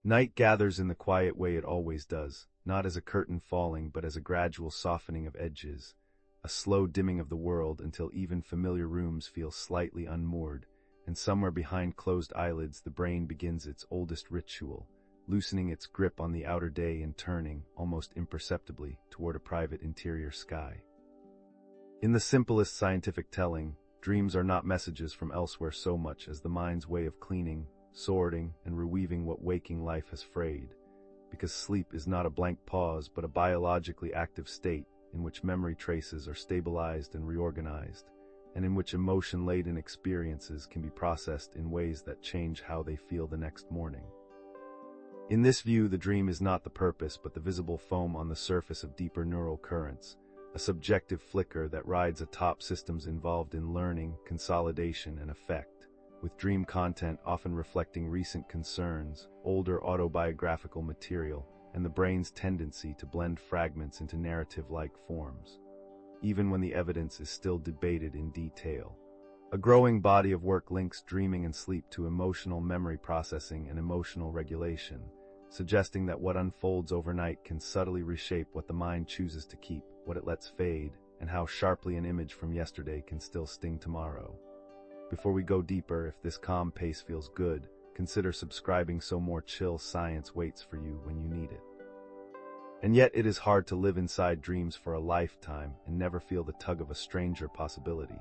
Night gathers in the quiet way it always does, not as a curtain falling but as a gradual softening of edges, a slow dimming of the world until even familiar rooms feel slightly unmoored, and somewhere behind closed eyelids the brain begins its oldest ritual, loosening its grip on the outer day and turning, almost imperceptibly, toward a private interior sky. In the simplest scientific telling, dreams are not messages from elsewhere so much as the mind's way of cleaning, sorting, and reweaving what waking life has frayed, because sleep is not a blank pause but a biologically active state in which memory traces are stabilized and reorganized, and in which emotion-laden experiences can be processed in ways that change how they feel the next morning. In this view, the dream is not the purpose but the visible foam on the surface of deeper neural currents, a subjective flicker that rides atop systems involved in learning, consolidation, and effect, with dream content often reflecting recent concerns, older autobiographical material, and the brain's tendency to blend fragments into narrative-like forms, even when the evidence is still debated in detail. A growing body of work links dreaming and sleep to emotional memory processing and emotional regulation, suggesting that what unfolds overnight can subtly reshape what the mind chooses to keep, what it lets fade, and how sharply an image from yesterday can still sting tomorrow. Before we go deeper, if this calm pace feels good, consider subscribing so more chill science waits for you when you need it. And yet it is hard to live inside dreams for a lifetime and never feel the tug of a stranger possibility,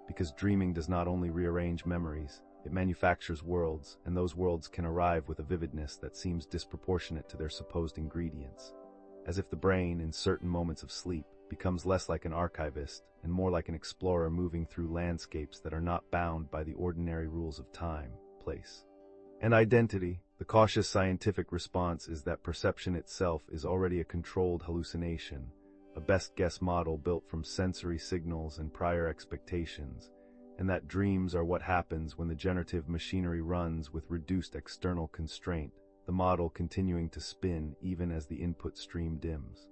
because dreaming does not only rearrange memories, it manufactures worlds, and those worlds can arrive with a vividness that seems disproportionate to their supposed ingredients, as if the brain, in certain moments of sleep, becomes less like an archivist and more like an explorer moving through landscapes that are not bound by the ordinary rules of time, place, and identity. The cautious scientific response is that perception itself is already a controlled hallucination, a best-guess model built from sensory signals and prior expectations, and that dreams are what happens when the generative machinery runs with reduced external constraint, the model continuing to spin even as the input stream dims.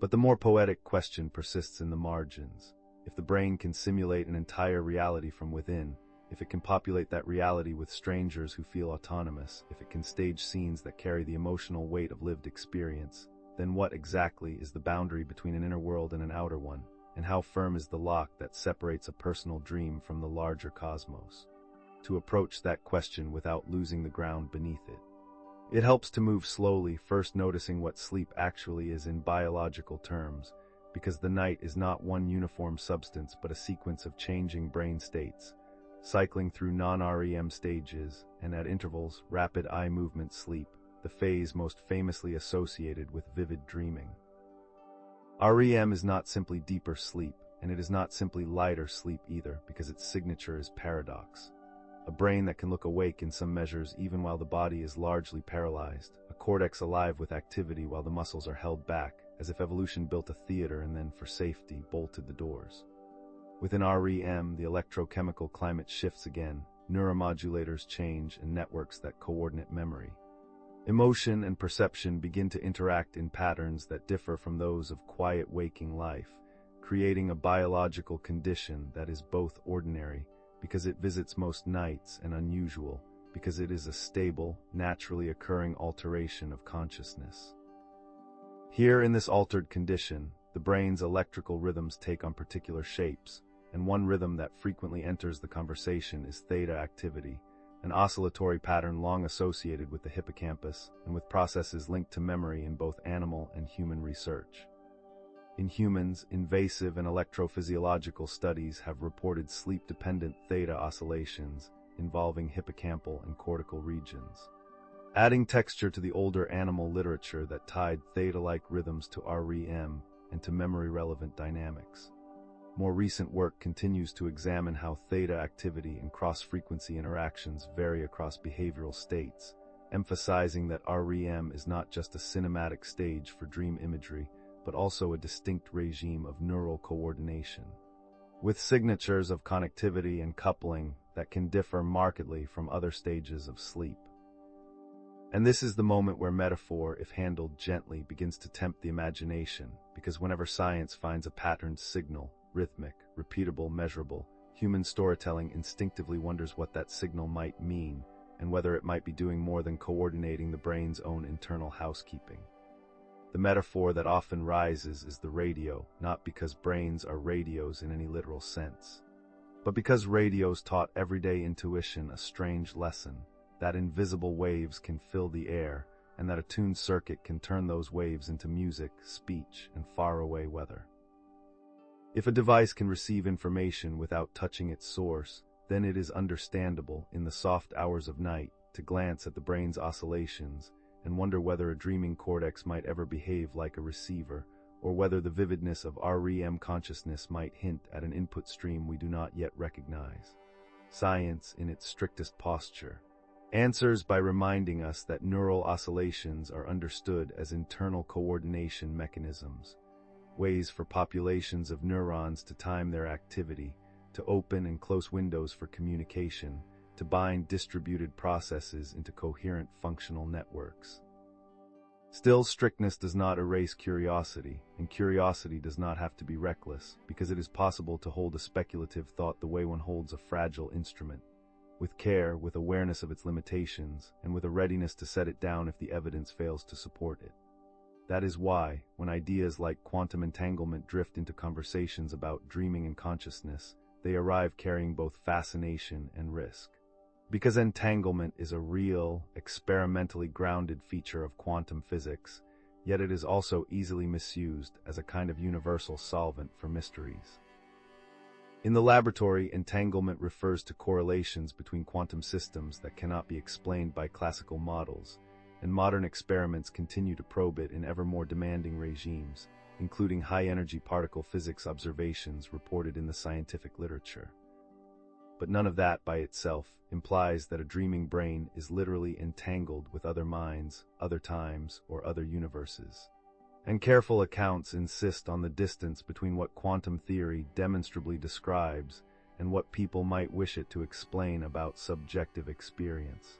But the more poetic question persists in the margins. If the brain can simulate an entire reality from within, if it can populate that reality with strangers who feel autonomous, if it can stage scenes that carry the emotional weight of lived experience, then what exactly is the boundary between an inner world and an outer one, and how firm is the lock that separates a personal dream from the larger cosmos? To approach that question without losing the ground beneath it, it helps to move slowly, first noticing what sleep actually is in biological terms, because the night is not one uniform substance but a sequence of changing brain states, cycling through non-REM stages, and at intervals, rapid eye movement sleep, the phase most famously associated with vivid dreaming. REM is not simply deeper sleep, and it is not simply lighter sleep either, because its signature is paradox. A brain that can look awake in some measures even while the body is largely paralyzed, a cortex alive with activity while the muscles are held back, as if evolution built a theater and then, for safety, bolted the doors. Within REM, the electrochemical climate shifts again, neuromodulators change, and networks that coordinate memory. Emotion and perception begin to interact in patterns that differ from those of quiet waking life, creating a biological condition that is both ordinary, because it visits most nights, and unusual, because it is a stable, naturally occurring alteration of consciousness. Here, in this altered condition, the brain's electrical rhythms take on particular shapes, and one rhythm that frequently enters the conversation is theta activity, an oscillatory pattern long associated with the hippocampus and with processes linked to memory in both animal and human research. In humans, invasive and electrophysiological studies have reported sleep-dependent theta oscillations involving hippocampal and cortical regions, adding texture to the older animal literature that tied theta-like rhythms to REM and to memory-relevant dynamics. More recent work continues to examine how theta activity and cross-frequency interactions vary across behavioral states, emphasizing that REM is not just a cinematic stage for dream imagery, but also a distinct regime of neural coordination, with signatures of connectivity and coupling that can differ markedly from other stages of sleep. And this is the moment where metaphor, if handled gently, begins to tempt the imagination, because whenever science finds a patterned signal, rhythmic, repeatable, measurable, human storytelling instinctively wonders what that signal might mean, and whether it might be doing more than coordinating the brain's own internal housekeeping. The metaphor that often rises is the radio, not because brains are radios in any literal sense, but because radios taught everyday intuition a strange lesson, that invisible waves can fill the air, and that a tuned circuit can turn those waves into music, speech, and faraway weather. If a device can receive information without touching its source, then it is understandable, in the soft hours of night, to glance at the brain's oscillations and wonder whether a dreaming cortex might ever behave like a receiver, or whether the vividness of REM consciousness might hint at an input stream we do not yet recognize. Science, in its strictest posture, answers by reminding us that neural oscillations are understood as internal coordination mechanisms, ways for populations of neurons to time their activity, to open and close windows for communication, to bind distributed processes into coherent functional networks. Still, strictness does not erase curiosity, and curiosity does not have to be reckless, because it is possible to hold a speculative thought the way one holds a fragile instrument, with care, with awareness of its limitations, and with a readiness to set it down if the evidence fails to support it. That is why, when ideas like quantum entanglement drift into conversations about dreaming and consciousness, they arrive carrying both fascination and risk. Because entanglement is a real, experimentally grounded feature of quantum physics, yet it is also easily misused as a kind of universal solvent for mysteries. In the laboratory, entanglement refers to correlations between quantum systems that cannot be explained by classical models, and modern experiments continue to probe it in ever more demanding regimes, including high-energy particle physics observations reported in the scientific literature. But none of that by itself implies that a dreaming brain is literally entangled with other minds, other times, or other universes. And careful accounts insist on the distance between what quantum theory demonstrably describes and what people might wish it to explain about subjective experience.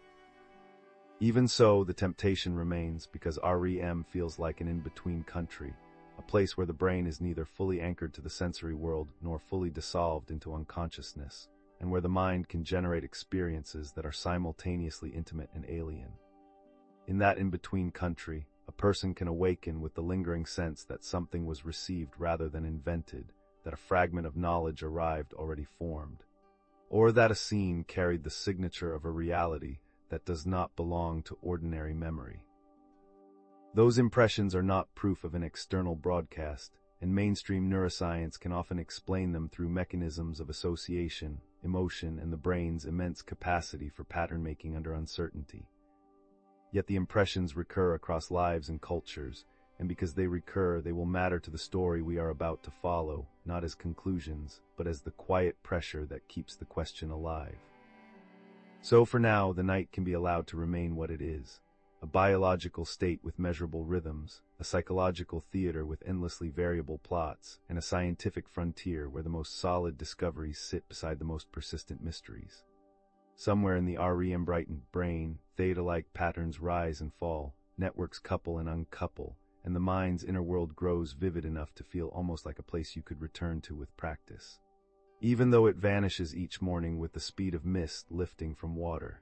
Even so, the temptation remains, because REM feels like an in-between country, a place where the brain is neither fully anchored to the sensory world nor fully dissolved into unconsciousness, and where the mind can generate experiences that are simultaneously intimate and alien. In that in-between country, a person can awaken with the lingering sense that something was received rather than invented, that a fragment of knowledge arrived already formed, or that a scene carried the signature of a reality that does not belong to ordinary memory. Those impressions are not proof of an external broadcast, and mainstream neuroscience can often explain them through mechanisms of association, emotion, and the brain's immense capacity for pattern-making under uncertainty. Yet the impressions recur across lives and cultures, and because they recur, they will matter to the story we are about to follow, not as conclusions, but as the quiet pressure that keeps the question alive. So for now, the night can be allowed to remain what it is, a biological state with measurable rhythms, a psychological theater with endlessly variable plots, and a scientific frontier where the most solid discoveries sit beside the most persistent mysteries. Somewhere in the REM-brightened brain, theta-like patterns rise and fall, networks couple and uncouple, and the mind's inner world grows vivid enough to feel almost like a place you could return to with practice, even though it vanishes each morning with the speed of mist lifting from water.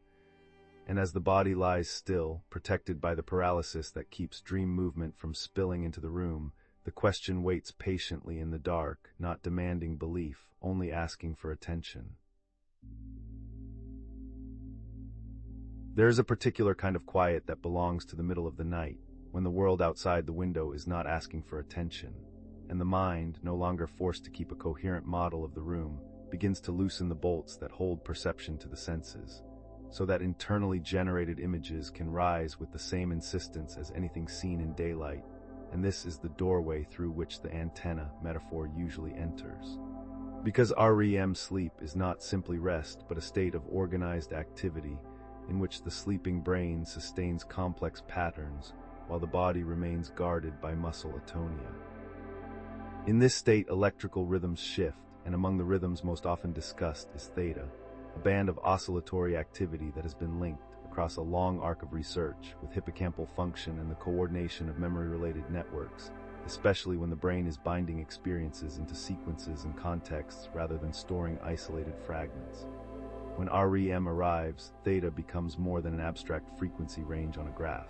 And as the body lies still, protected by the paralysis that keeps dream movement from spilling into the room, the question waits patiently in the dark, not demanding belief, only asking for attention. There is a particular kind of quiet that belongs to the middle of the night, when the world outside the window is not asking for attention, and the mind, no longer forced to keep a coherent model of the room, begins to loosen the bolts that hold perception to the senses, so that internally generated images can rise with the same insistence as anything seen in daylight, and this is the doorway through which the antenna metaphor usually enters. Because REM sleep is not simply rest, but a state of organized activity in which the sleeping brain sustains complex patterns while the body remains guarded by muscle atonia. In this state, electrical rhythms shift, and among the rhythms most often discussed is theta, a band of oscillatory activity that has been linked across a long arc of research with hippocampal function and the coordination of memory-related networks, especially when the brain is binding experiences into sequences and contexts rather than storing isolated fragments. When REM arrives, theta becomes more than an abstract frequency range on a graph.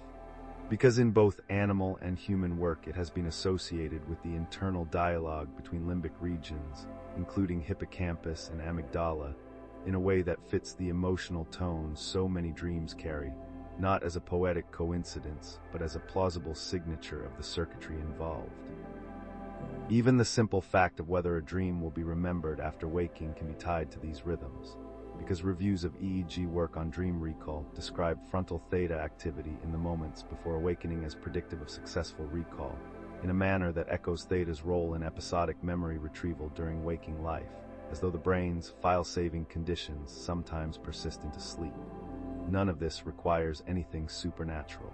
Because in both animal and human work it has been associated with the internal dialogue between limbic regions, including hippocampus and amygdala, in a way that fits the emotional tone so many dreams carry, not as a poetic coincidence, but as a plausible signature of the circuitry involved. Even the simple fact of whether a dream will be remembered after waking can be tied to these rhythms, because reviews of EEG work on dream recall describe frontal theta activity in the moments before awakening as predictive of successful recall, in a manner that echoes theta's role in episodic memory retrieval during waking life, as though the brain's file-saving conditions sometimes persist into sleep. None of this requires anything supernatural.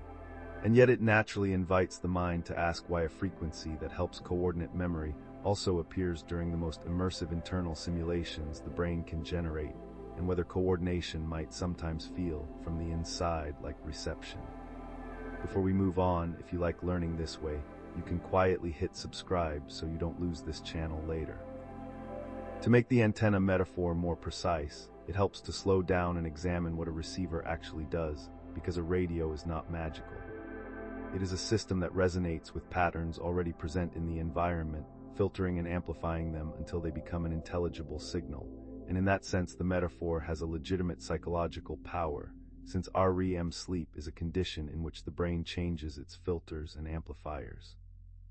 And yet it naturally invites the mind to ask why a frequency that helps coordinate memory also appears during the most immersive internal simulations the brain can generate, and whether coordination might sometimes feel from the inside like reception. Before we move on, if you like learning this way, you can quietly hit subscribe so you don't lose this channel later. To make the antenna metaphor more precise, it helps to slow down and examine what a receiver actually does, because a radio is not magical. It is a system that resonates with patterns already present in the environment, filtering and amplifying them until they become an intelligible signal. And in that sense, the metaphor has a legitimate psychological power, since REM sleep is a condition in which the brain changes its filters and amplifiers,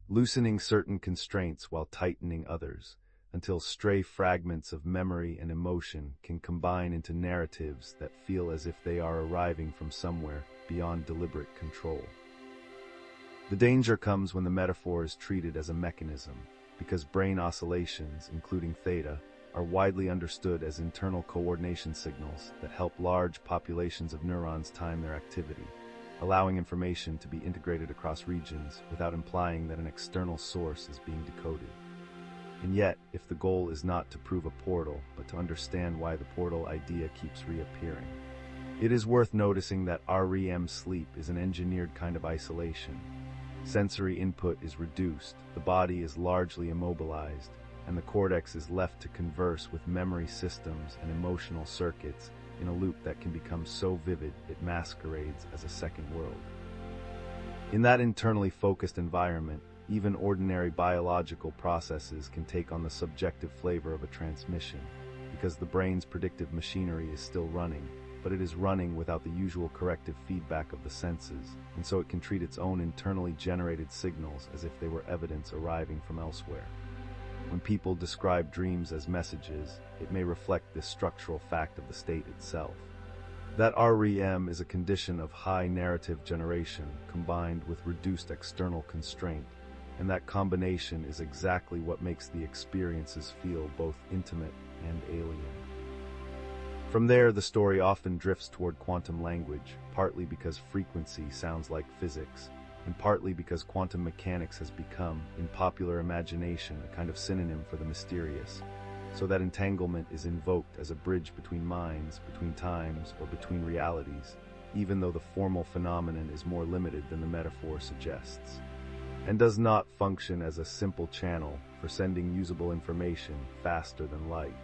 loosening certain constraints while tightening others, until stray fragments of memory and emotion can combine into narratives that feel as if they are arriving from somewhere beyond deliberate control. The danger comes when the metaphor is treated as a mechanism, because brain oscillations, including theta, are widely understood as internal coordination signals that help large populations of neurons time their activity, allowing information to be integrated across regions without implying that an external source is being decoded. And yet, if the goal is not to prove a portal, but to understand why the portal idea keeps reappearing, it is worth noticing that REM sleep is an engineered kind of isolation. Sensory input is reduced, the body is largely immobilized, and the cortex is left to converse with memory systems and emotional circuits in a loop that can become so vivid it masquerades as a second world. In that internally focused environment, even ordinary biological processes can take on the subjective flavor of a transmission, because the brain's predictive machinery is still running, but it is running without the usual corrective feedback of the senses, and so it can treat its own internally generated signals as if they were evidence arriving from elsewhere. When people describe dreams as messages, it may reflect this structural fact of the state itself. That REM is a condition of high narrative generation combined with reduced external constraint, and that combination is exactly what makes the experiences feel both intimate and alien. From there, the story often drifts toward quantum language, partly because frequency sounds like physics, and partly because quantum mechanics has become, in popular imagination, a kind of synonym for the mysterious, so that entanglement is invoked as a bridge between minds, between times, or between realities, even though the formal phenomenon is more limited than the metaphor suggests, and does not function as a simple channel for sending usable information faster than light.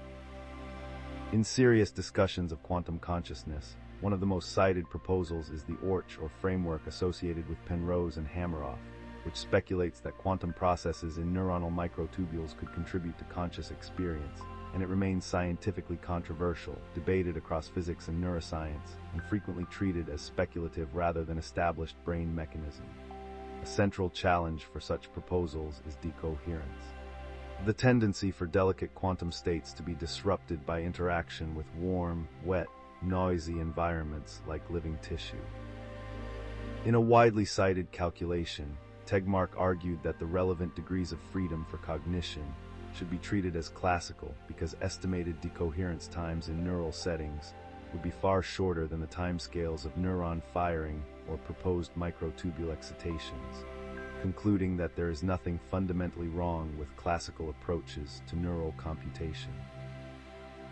In serious discussions of quantum consciousness, one of the most cited proposals is the ORCH, or framework associated with Penrose and Hameroff, which speculates that quantum processes in neuronal microtubules could contribute to conscious experience, and it remains scientifically controversial, debated across physics and neuroscience, and frequently treated as speculative rather than established brain mechanism. A central challenge for such proposals is decoherence, the tendency for delicate quantum states to be disrupted by interaction with warm, wet, noisy environments like living tissue. In a widely cited calculation, Tegmark argued that the relevant degrees of freedom for cognition should be treated as classical because estimated decoherence times in neural settings would be far shorter than the timescales of neuron firing or proposed microtubule excitations, concluding that there is nothing fundamentally wrong with classical approaches to neural computation.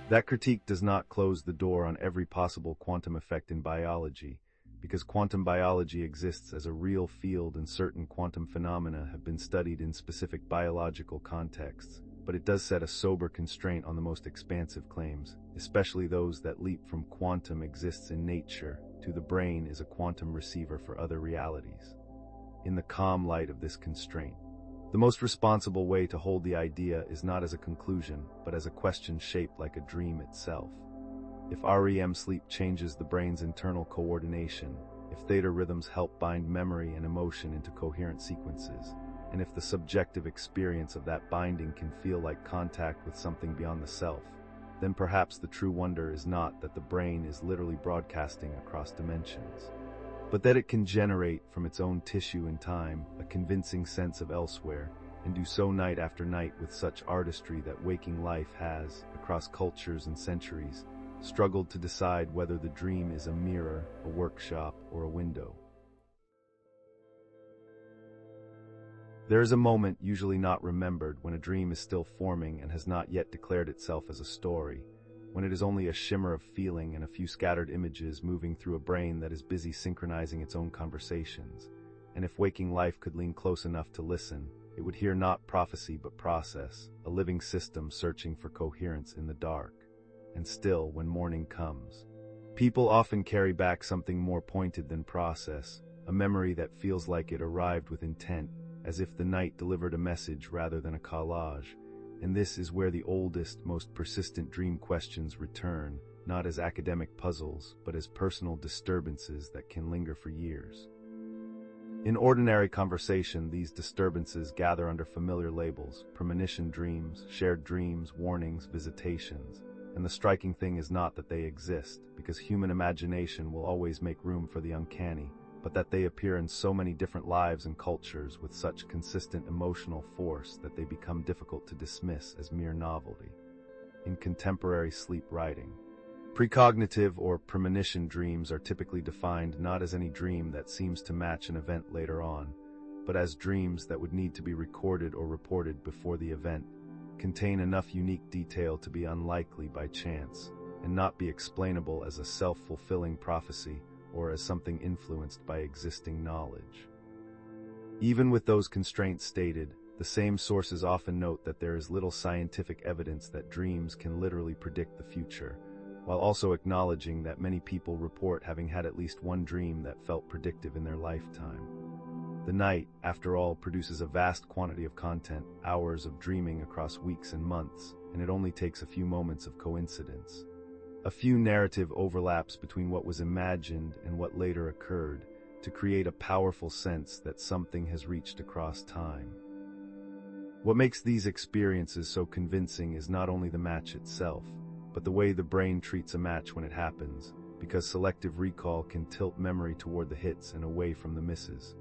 That critique does not close the door on every possible quantum effect in biology, because quantum biology exists as a real field and certain quantum phenomena have been studied in specific biological contexts, but it does set a sober constraint on the most expansive claims, especially those that leap from quantum exists in nature to the brain is a quantum receiver for other realities. In the calm light of this constraint, the most responsible way to hold the idea is not as a conclusion, but as a question shaped like a dream itself. If REM sleep changes the brain's internal coordination, if theta rhythms help bind memory and emotion into coherent sequences, and if the subjective experience of that binding can feel like contact with something beyond the self, then perhaps the true wonder is not that the brain is literally broadcasting across dimensions, but that it can generate from its own tissue and time a convincing sense of elsewhere, and do so night after night with such artistry that waking life has, across cultures and centuries, struggled to decide whether the dream is a mirror, a workshop, or a window. There is a moment, usually not remembered, when a dream is still forming and has not yet declared itself as a story, when it is only a shimmer of feeling and a few scattered images moving through a brain that is busy synchronizing its own conversations. And if waking life could lean close enough to listen, it would hear not prophecy but process, a living system searching for coherence in the dark. And still, when morning comes, people often carry back something more pointed than process, a memory that feels like it arrived with intent, as if the night delivered a message rather than a collage. And this is where the oldest, most persistent dream questions return, not as academic puzzles, but as personal disturbances that can linger for years. In ordinary conversation, these disturbances gather under familiar labels: premonition dreams, shared dreams, warnings, visitations. And the striking thing is not that they exist, because human imagination will always make room for the uncanny, but that they appear in so many different lives and cultures with such consistent emotional force that they become difficult to dismiss as mere novelty. In contemporary sleep writing, precognitive or premonition dreams are typically defined not as any dream that seems to match an event later on, but as dreams that would need to be recorded or reported before the event, contain enough unique detail to be unlikely by chance, and not be explainable as a self-fulfilling prophecy or as something influenced by existing knowledge. Even with those constraints stated, the same sources often note that there is little scientific evidence that dreams can literally predict the future, while also acknowledging that many people report having had at least one dream that felt predictive in their lifetime. The night, after all, produces a vast quantity of content, hours of dreaming across weeks and months, and it only takes a few moments of coincidence, a few narrative overlaps between what was imagined and what later occurred, to create a powerful sense that something has reached across time. What makes these experiences so convincing is not only the match itself, but the way the brain treats a match when it happens, because selective recall can tilt memory toward the hits and away from the misses,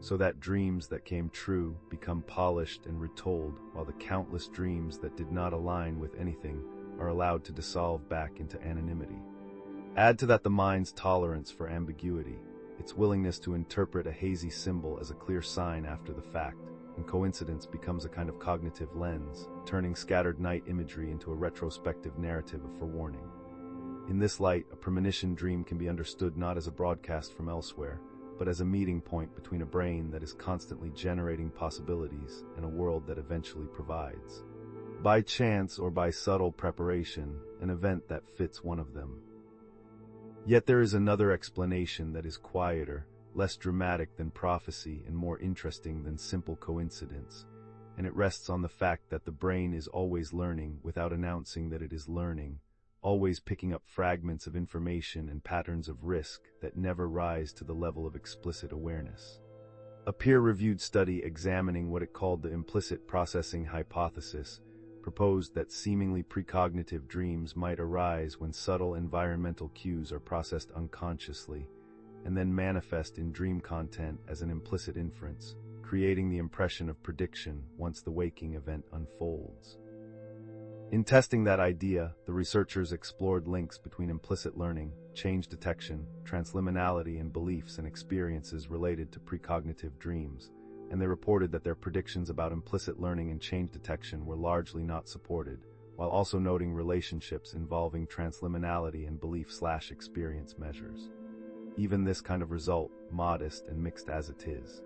so that dreams that came true become polished and retold, while the countless dreams that did not align with anything are allowed to dissolve back into anonymity. Add to that the mind's tolerance for ambiguity, its willingness to interpret a hazy symbol as a clear sign after the fact, and coincidence becomes a kind of cognitive lens, turning scattered night imagery into a retrospective narrative of forewarning. In this light, a premonition dream can be understood not as a broadcast from elsewhere, but as a meeting point between a brain that is constantly generating possibilities and a world that eventually provides, by chance or by subtle preparation, an event that fits one of them. Yet there is another explanation that is quieter, less dramatic than prophecy, and more interesting than simple coincidence, and it rests on the fact that the brain is always learning without announcing that it is learning, always picking up fragments of information and patterns of risk that never rise to the level of explicit awareness. A peer-reviewed study examining what it called the implicit processing hypothesis proposed that seemingly precognitive dreams might arise when subtle environmental cues are processed unconsciously, and then manifest in dream content as an implicit inference, creating the impression of prediction once the waking event unfolds. In testing that idea, the researchers explored links between implicit learning, change detection, transliminality, and beliefs and experiences related to precognitive dreams, and they reported that their predictions about implicit learning and change detection were largely not supported, while also noting relationships involving transliminality and belief/experience measures. Even this kind of result, modest and mixed as it is,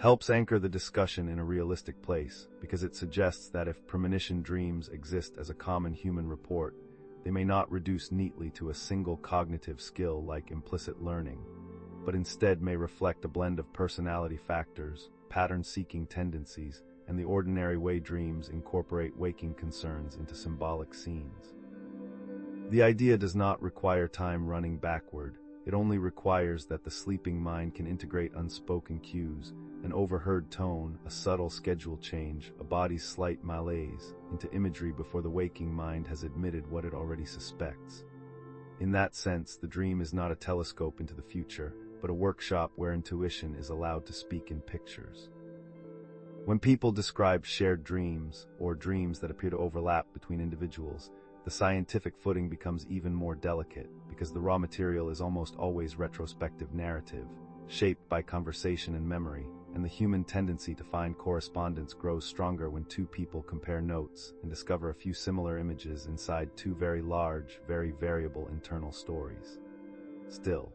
helps anchor the discussion in a realistic place, because it suggests that if premonition dreams exist as a common human report, they may not reduce neatly to a single cognitive skill like implicit learning, but instead may reflect a blend of personality factors, pattern-seeking tendencies, and the ordinary way dreams incorporate waking concerns into symbolic scenes. The idea does not require time running backward. It only requires that the sleeping mind can integrate unspoken cues, an overheard tone, a subtle schedule change, a body's slight malaise, into imagery before the waking mind has admitted what it already suspects. In that sense, the dream is not a telescope into the future, but a workshop where intuition is allowed to speak in pictures. When people describe shared dreams, or dreams that appear to overlap between individuals, the scientific footing becomes even more delicate, because the raw material is almost always retrospective narrative, shaped by conversation and memory, and the human tendency to find correspondence grows stronger when two people compare notes and discover a few similar images inside two very large, very variable internal stories. Still,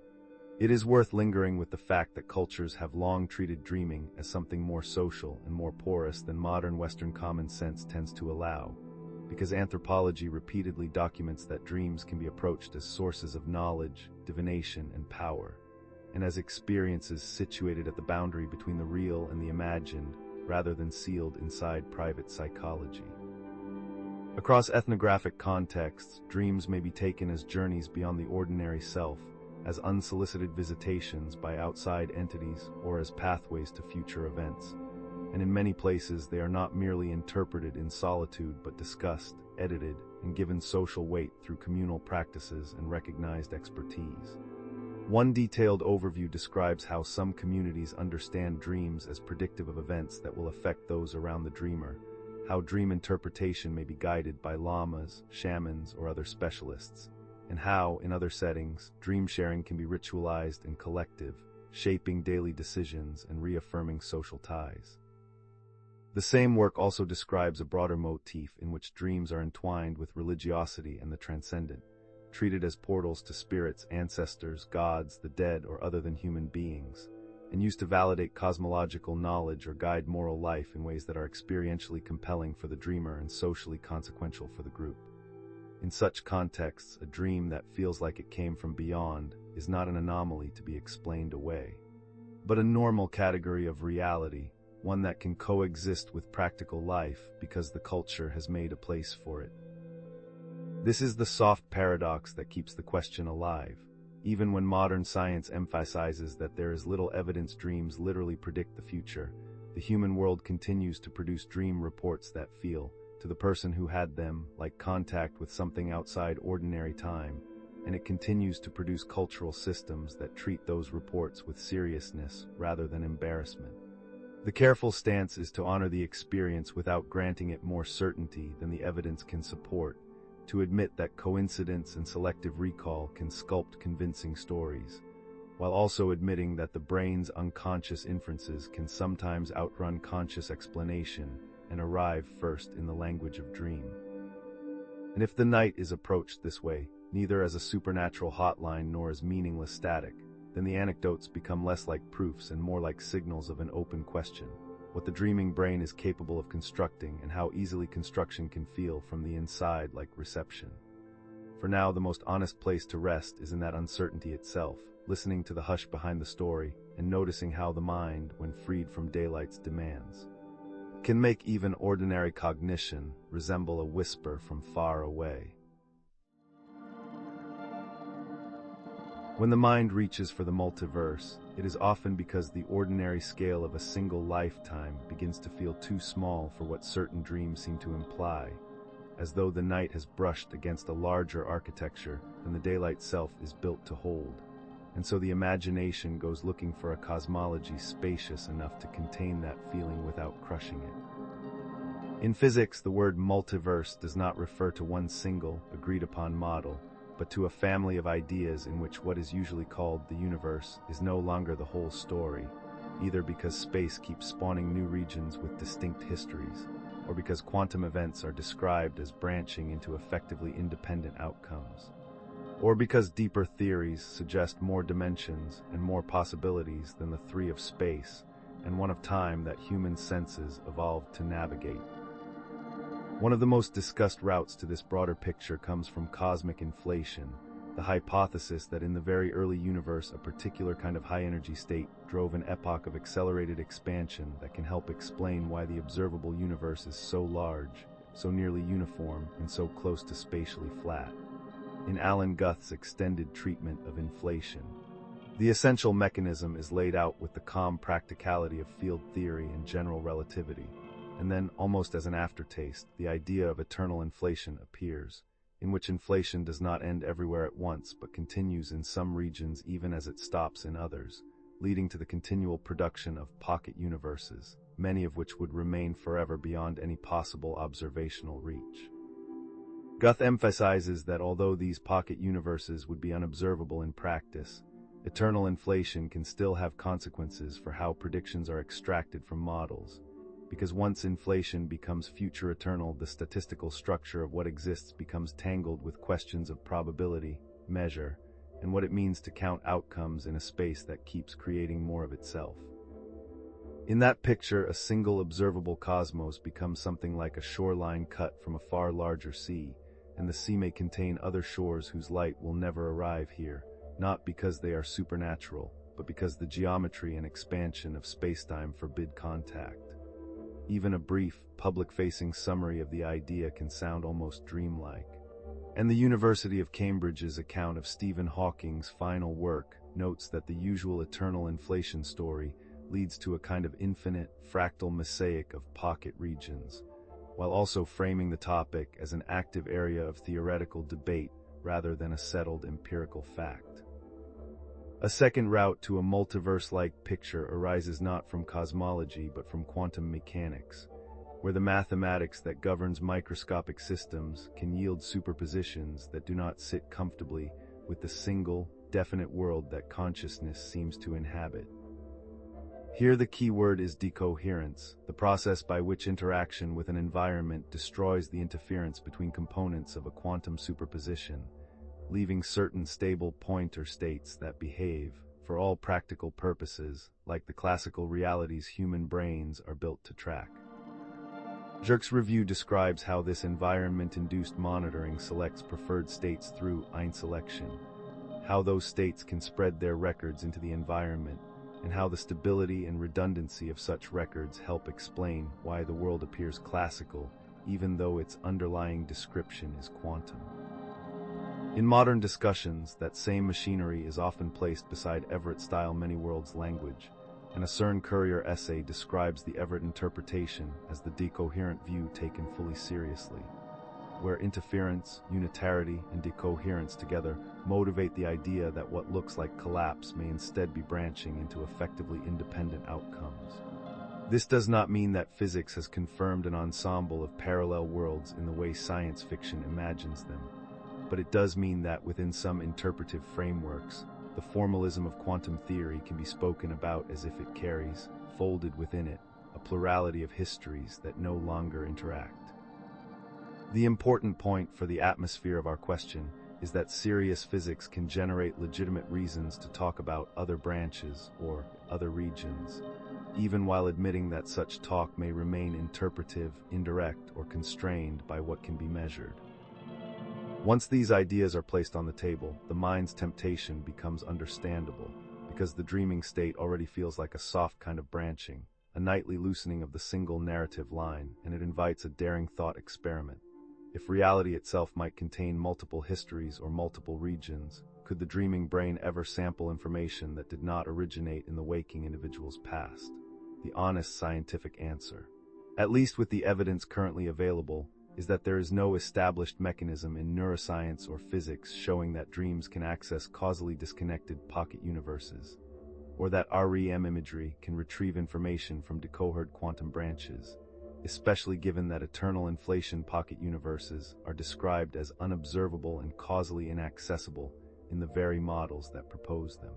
it is worth lingering with the fact that cultures have long treated dreaming as something more social and more porous than modern Western common sense tends to allow, because anthropology repeatedly documents that dreams can be approached as sources of knowledge, divination, and power, and as experiences situated at the boundary between the real and the imagined, rather than sealed inside private psychology. Across ethnographic contexts, dreams may be taken as journeys beyond the ordinary self, as unsolicited visitations by outside entities, or as pathways to future events. And in many places they are not merely interpreted in solitude but discussed, edited, and given social weight through communal practices and recognized expertise. One detailed overview describes how some communities understand dreams as predictive of events that will affect those around the dreamer, how dream interpretation may be guided by lamas, shamans, or other specialists, and how, in other settings, dream sharing can be ritualized and collective, shaping daily decisions and reaffirming social ties. The same work also describes a broader motif in which dreams are entwined with religiosity and the transcendent, treated as portals to spirits, ancestors, gods, the dead, or other than human beings, and used to validate cosmological knowledge or guide moral life in ways that are experientially compelling for the dreamer and socially consequential for the group. In such contexts, a dream that feels like it came from beyond is not an anomaly to be explained away, but a normal category of reality, one that can coexist with practical life because the culture has made a place for it. This is the soft paradox that keeps the question alive. Even when modern science emphasizes that there is little evidence dreams literally predict the future, the human world continues to produce dream reports that feel, to the person who had them, like contact with something outside ordinary time, and it continues to produce cultural systems that treat those reports with seriousness rather than embarrassment. The careful stance is to honor the experience without granting it more certainty than the evidence can support, to admit that coincidence and selective recall can sculpt convincing stories, while also admitting that the brain's unconscious inferences can sometimes outrun conscious explanation and arrive first in the language of dream. And if the night is approached this way, neither as a supernatural hotline nor as meaningless static, then the anecdotes become less like proofs and more like signals of an open question, what the dreaming brain is capable of constructing and how easily construction can feel from the inside like reception. For now, the most honest place to rest is in that uncertainty itself, listening to the hush behind the story and noticing how the mind, when freed from daylight's demands, can make even ordinary cognition resemble a whisper from far away. When the mind reaches for the multiverse, it is often because the ordinary scale of a single lifetime begins to feel too small for what certain dreams seem to imply, as though the night has brushed against a larger architecture than the daylight self is built to hold, and so the imagination goes looking for a cosmology spacious enough to contain that feeling without crushing it. In physics, the word multiverse does not refer to one single, agreed-upon model, but to a family of ideas in which what is usually called the universe is no longer the whole story, either because space keeps spawning new regions with distinct histories, or because quantum events are described as branching into effectively independent outcomes, or because deeper theories suggest more dimensions and more possibilities than the three of space, and one of time that human senses evolved to navigate. One of the most discussed routes to this broader picture comes from cosmic inflation, the hypothesis that in the very early universe a particular kind of high-energy state drove an epoch of accelerated expansion that can help explain why the observable universe is so large, so nearly uniform, and so close to spatially flat. In Alan Guthrie's extended treatment of inflation, the essential mechanism is laid out with the calm practicality of field theory and general relativity, and then, almost as an aftertaste, the idea of eternal inflation appears, in which inflation does not end everywhere at once but continues in some regions even as it stops in others, leading to the continual production of pocket universes, many of which would remain forever beyond any possible observational reach. Guth emphasizes that although these pocket universes would be unobservable in practice, eternal inflation can still have consequences for how predictions are extracted from models, because once inflation becomes future eternal, the statistical structure of what exists becomes tangled with questions of probability, measure, and what it means to count outcomes in a space that keeps creating more of itself. In that picture, a single observable cosmos becomes something like a shoreline cut from a far larger sea, and the sea may contain other shores whose light will never arrive here, not because they are supernatural, but because the geometry and expansion of spacetime forbid contact. Even a brief, public-facing summary of the idea can sound almost dreamlike. And the University of Cambridge's account of Stephen Hawking's final work notes that the usual eternal inflation story leads to a kind of infinite, fractal mosaic of pocket regions, while also framing the topic as an active area of theoretical debate rather than a settled empirical fact. A second route to a multiverse-like picture arises not from cosmology but from quantum mechanics, where the mathematics that governs microscopic systems can yield superpositions that do not sit comfortably with the single, definite world that consciousness seems to inhabit. Here the key word is decoherence, the process by which interaction with an environment destroys the interference between components of a quantum superposition, leaving certain stable pointer states that behave, for all practical purposes, like the classical realities human brains are built to track. Jerk's review describes how this environment-induced monitoring selects preferred states through einselection, how those states can spread their records into the environment, and how the stability and redundancy of such records help explain why the world appears classical, even though its underlying description is quantum. In modern discussions, that same machinery is often placed beside Everett-style many-worlds language, and a CERN Courier essay describes the Everett interpretation as the decoherent view taken fully seriously, where interference, unitarity, and decoherence together motivate the idea that what looks like collapse may instead be branching into effectively independent outcomes. This does not mean that physics has confirmed an ensemble of parallel worlds in the way science fiction imagines them, but it does mean that within some interpretive frameworks, the formalism of quantum theory can be spoken about as if it carries, folded within it, a plurality of histories that no longer interact. The important point for the atmosphere of our question is that serious physics can generate legitimate reasons to talk about other branches or other regions, even while admitting that such talk may remain interpretive, indirect, or constrained by what can be measured. Once these ideas are placed on the table, the mind's temptation becomes understandable, because the dreaming state already feels like a soft kind of branching, a nightly loosening of the single narrative line, and it invites a daring thought experiment. If reality itself might contain multiple histories or multiple regions, could the dreaming brain ever sample information that did not originate in the waking individual's past? The honest scientific answer, at least with the evidence currently available, is that there is no established mechanism in neuroscience or physics showing that dreams can access causally disconnected pocket universes, or that REM imagery can retrieve information from decoherent quantum branches, especially given that eternal inflation pocket universes are described as unobservable and causally inaccessible in the very models that propose them.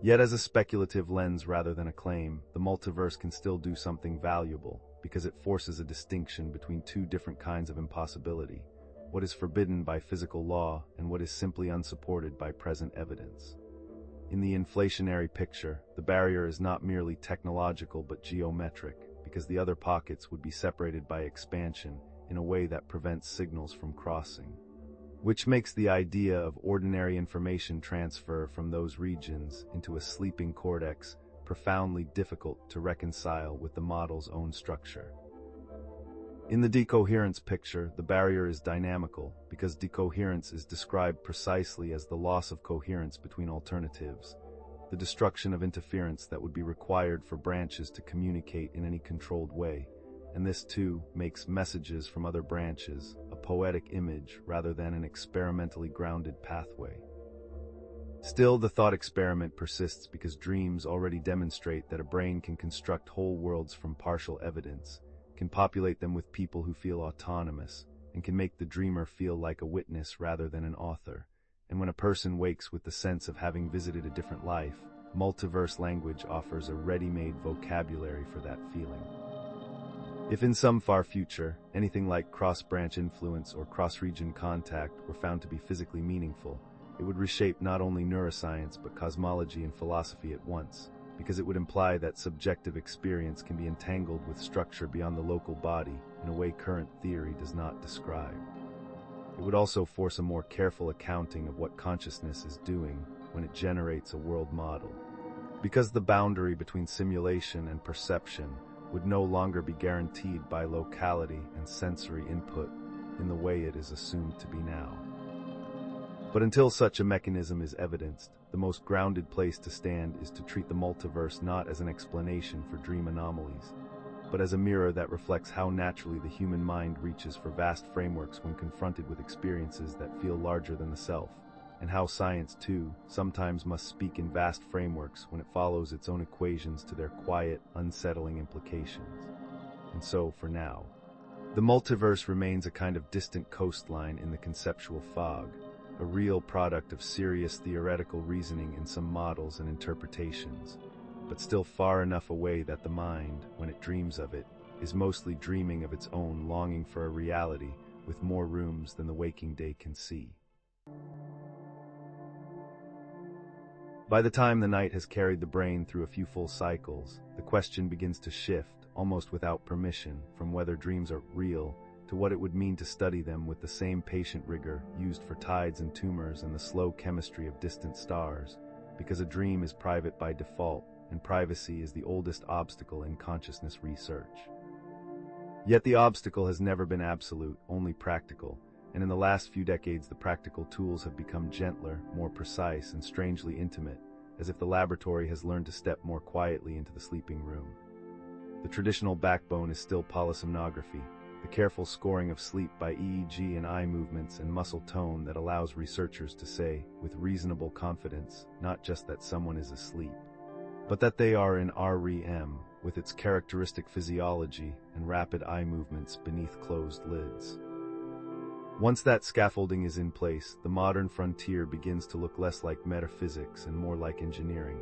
Yet as a speculative lens rather than a claim, the multiverse can still do something valuable, because it forces a distinction between two different kinds of impossibility, what is forbidden by physical law and what is simply unsupported by present evidence. In the inflationary picture, the barrier is not merely technological but geometric, because the other pockets would be separated by expansion in a way that prevents signals from crossing. Which makes the idea of ordinary information transfer from those regions into a sleeping cortex profoundly difficult to reconcile with the model's own structure. In the decoherence picture, the barrier is dynamical, because decoherence is described precisely as the loss of coherence between alternatives, the destruction of interference that would be required for branches to communicate in any controlled way, and this too makes messages from other branches a poetic image rather than an experimentally grounded pathway. Still, the thought experiment persists because dreams already demonstrate that a brain can construct whole worlds from partial evidence, can populate them with people who feel autonomous, and can make the dreamer feel like a witness rather than an author. And when a person wakes with the sense of having visited a different life, multiverse language offers a ready-made vocabulary for that feeling. If in some far future, anything like cross-branch influence or cross-region contact were found to be physically meaningful, it would reshape not only neuroscience but cosmology and philosophy at once, because it would imply that subjective experience can be entangled with structure beyond the local body in a way current theory does not describe. It would also force a more careful accounting of what consciousness is doing when it generates a world model, because the boundary between simulation and perception would no longer be guaranteed by locality and sensory input in the way it is assumed to be now. But until such a mechanism is evidenced, the most grounded place to stand is to treat the multiverse not as an explanation for dream anomalies, but as a mirror that reflects how naturally the human mind reaches for vast frameworks when confronted with experiences that feel larger than the self, and how science, too, sometimes must speak in vast frameworks when it follows its own equations to their quiet, unsettling implications. And so, for now, the multiverse remains a kind of distant coastline in the conceptual fog, a real product of serious theoretical reasoning in some models and interpretations, but still far enough away that the mind, when it dreams of it, is mostly dreaming of its own longing for a reality with more rooms than the waking day can see. By the time the night has carried the brain through a few full cycles, the question begins to shift, almost without permission, from whether dreams are real to what it would mean to study them with the same patient rigor used for tides and tumors and the slow chemistry of distant stars, because a dream is private by default, and privacy is the oldest obstacle in consciousness research. Yet the obstacle has never been absolute, only practical, and in the last few decades the practical tools have become gentler, more precise, and strangely intimate, as if the laboratory has learned to step more quietly into the sleeping room. The traditional backbone is still polysomnography, the careful scoring of sleep by EEG and eye movements and muscle tone that allows researchers to say, with reasonable confidence, not just that someone is asleep, but that they are in REM, with its characteristic physiology and rapid eye movements beneath closed lids. Once that scaffolding is in place, the modern frontier begins to look less like metaphysics and more like engineering.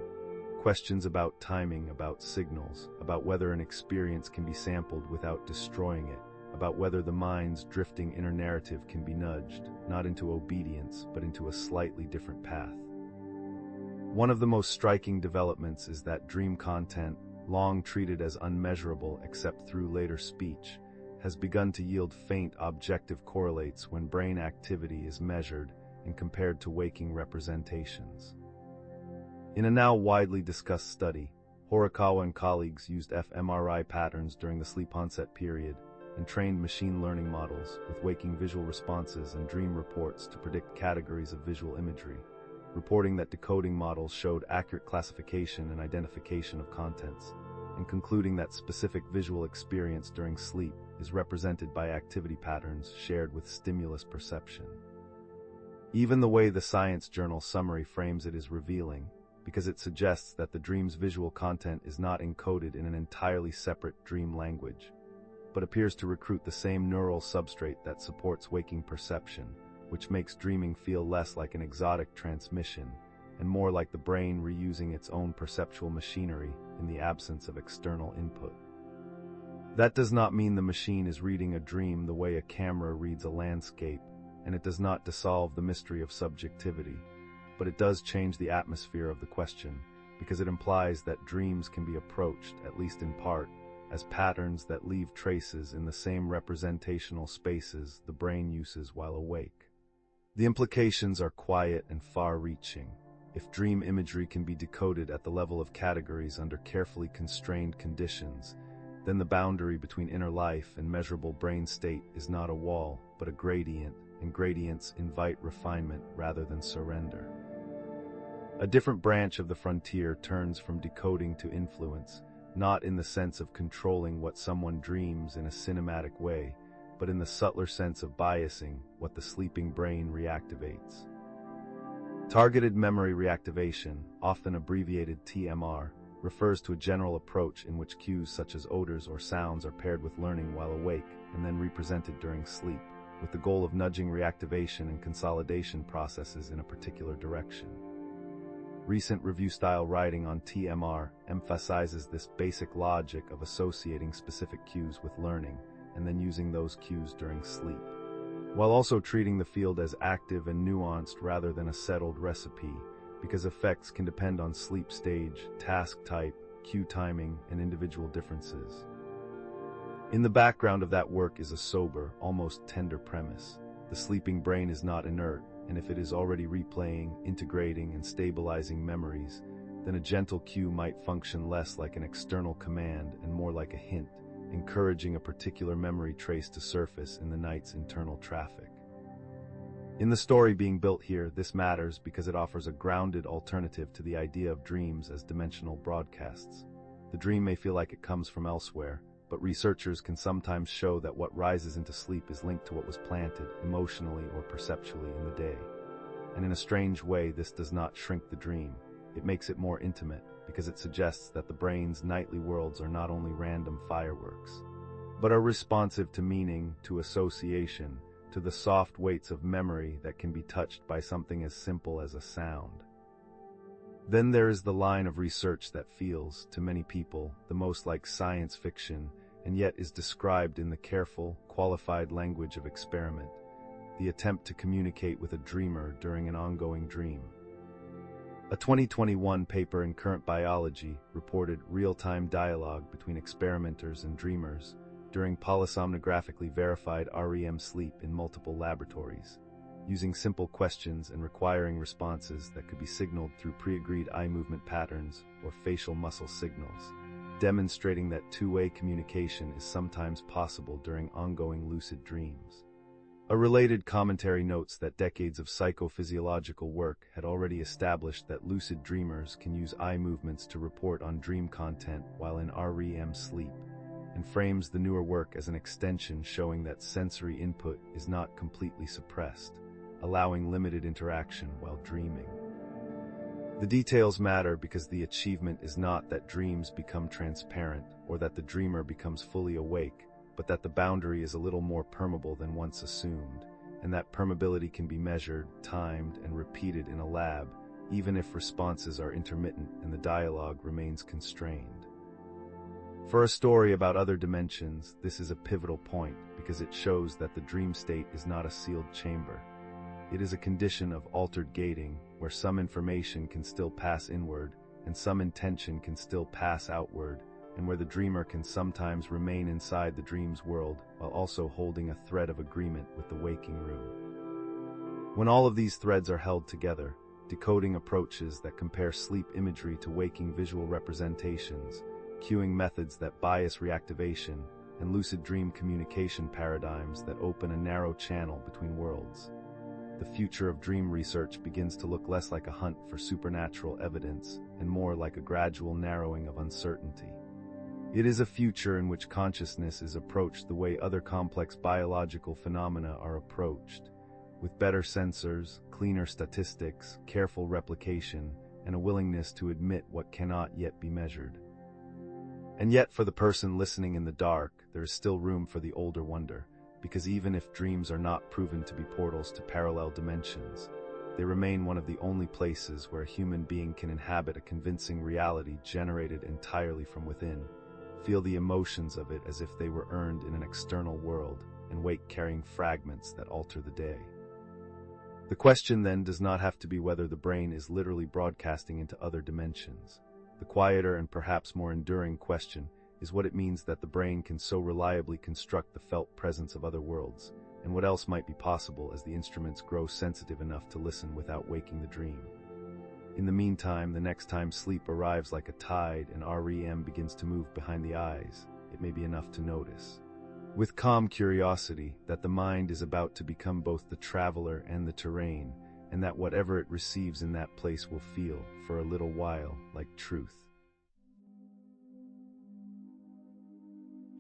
Questions about timing, about signals, about whether an experience can be sampled without destroying it, about whether the mind's drifting inner narrative can be nudged, not into obedience, but into a slightly different path. One of the most striking developments is that dream content, long treated as unmeasurable except through later speech, has begun to yield faint objective correlates when brain activity is measured and compared to waking representations. In a now widely discussed study, Horikawa and colleagues used fMRI patterns during the sleep onset period and trained machine learning models with waking visual responses and dream reports to predict categories of visual imagery, reporting that decoding models showed accurate classification and identification of contents, and concluding that specific visual experience during sleep is represented by activity patterns shared with stimulus perception. Even the way the science journal summary frames it is revealing, because it suggests that the dream's visual content is not encoded in an entirely separate dream language, but appears to recruit the same neural substrate that supports waking perception, which makes dreaming feel less like an exotic transmission and more like the brain reusing its own perceptual machinery in the absence of external input. That does not mean the machine is reading a dream the way a camera reads a landscape, and it does not dissolve the mystery of subjectivity. but it does change the atmosphere of the question, because it implies that dreams can be approached, at least in part, as patterns that leave traces in the same representational spaces the brain uses while awake. The implications are quiet and far-reaching. If dream imagery can be decoded at the level of categories under carefully constrained conditions, then the boundary between inner life and measurable brain state is not a wall, but a gradient, and gradients invite refinement rather than surrender. A different branch of the frontier turns from decoding to influence, not in the sense of controlling what someone dreams in a cinematic way, but in the subtler sense of biasing what the sleeping brain reactivates. Targeted memory reactivation, often abbreviated TMR, refers to a general approach in which cues such as odors or sounds are paired with learning while awake and then represented during sleep, with the goal of nudging reactivation and consolidation processes in a particular direction. Recent review-style writing on TMR emphasizes this basic logic of associating specific cues with learning and then using those cues during sleep, while also treating the field as active and nuanced rather than a settled recipe, because effects can depend on sleep stage, task type, cue timing, and individual differences. In the background of that work is a sober, almost tender premise. The sleeping brain is not inert, and if it is already replaying, integrating, and stabilizing memories, then a gentle cue might function less like an external command and more like a hint, encouraging a particular memory trace to surface in the night's internal traffic. In the story being built here, this matters because it offers a grounded alternative to the idea of dreams as dimensional broadcasts. The dream may feel like it comes from elsewhere, but researchers can sometimes show that what rises into sleep is linked to what was planted, emotionally or perceptually, in the day. And in a strange way, this does not shrink the dream. It makes it more intimate, because it suggests that the brain's nightly worlds are not only random fireworks, but are responsive to meaning, to association, to the soft weights of memory that can be touched by something as simple as a sound. Then there is the line of research that feels, to many people, the most like science fiction, and yet is described in the careful, qualified language of experiment, the attempt to communicate with a dreamer during an ongoing dream. A 2021 paper in Current Biology reported real-time dialogue between experimenters and dreamers during polysomnographically verified REM sleep in multiple laboratories, using simple questions and requiring responses that could be signaled through pre-agreed eye movement patterns or facial muscle signals, demonstrating that two-way communication is sometimes possible during ongoing lucid dreams. A related commentary notes that decades of psychophysiological work had already established that lucid dreamers can use eye movements to report on dream content while in REM sleep, and frames the newer work as an extension showing that sensory input is not completely suppressed, allowing limited interaction while dreaming. The details matter because the achievement is not that dreams become transparent or that the dreamer becomes fully awake, but that the boundary is a little more permeable than once assumed, and that permeability can be measured, timed, and repeated in a lab, even if responses are intermittent and the dialogue remains constrained. For a story about other dimensions, this is a pivotal point because it shows that the dream state is not a sealed chamber. It is a condition of altered gating where some information can still pass inward and some intention can still pass outward, and where the dreamer can sometimes remain inside the dream's world while also holding a thread of agreement with the waking room. When all of these threads are held together, decoding approaches that compare sleep imagery to waking visual representations, cueing methods that bias reactivation, and lucid dream communication paradigms that open a narrow channel between worlds, the future of dream research begins to look less like a hunt for supernatural evidence and more like a gradual narrowing of uncertainty. It is a future in which consciousness is approached the way other complex biological phenomena are approached, with better sensors, cleaner statistics, careful replication, and a willingness to admit what cannot yet be measured. And yet, for the person listening in the dark, there is still room for the older wonder, because even if dreams are not proven to be portals to parallel dimensions, they remain one of the only places where a human being can inhabit a convincing reality generated entirely from within, feel the emotions of it as if they were earned in an external world, and wake carrying fragments that alter the day. The question then does not have to be whether the brain is literally broadcasting into other dimensions. The quieter and perhaps more enduring question is what it means that the brain can so reliably construct the felt presence of other worlds, and what else might be possible as the instruments grow sensitive enough to listen without waking the dream. In the meantime, the next time sleep arrives like a tide and REM begins to move behind the eyes, it may be enough to notice, with calm curiosity, that the mind is about to become both the traveler and the terrain, and that whatever it receives in that place will feel, for a little while, like truth.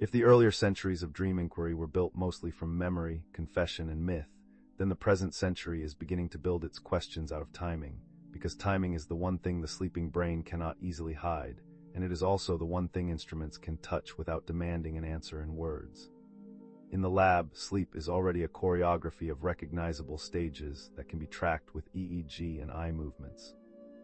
If the earlier centuries of dream inquiry were built mostly from memory, confession, and myth, then the present century is beginning to build its questions out of timing, because timing is the one thing the sleeping brain cannot easily hide, and it is also the one thing instruments can touch without demanding an answer in words. In the lab, sleep is already a choreography of recognizable stages that can be tracked with EEG and eye movements.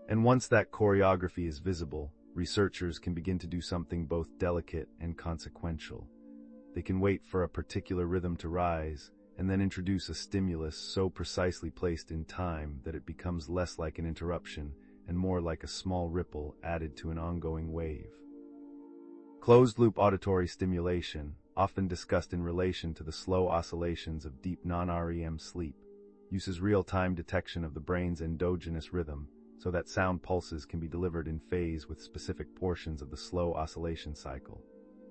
And once that choreography is visible, researchers can begin to do something both delicate and consequential. They can wait for a particular rhythm to rise, and then introduce a stimulus so precisely placed in time that it becomes less like an interruption and more like a small ripple added to an ongoing wave. Closed-loop auditory stimulation, often discussed in relation to the slow oscillations of deep non-REM sleep, uses real-time detection of the brain's endogenous rhythm so that sound pulses can be delivered in phase with specific portions of the slow oscillation cycle,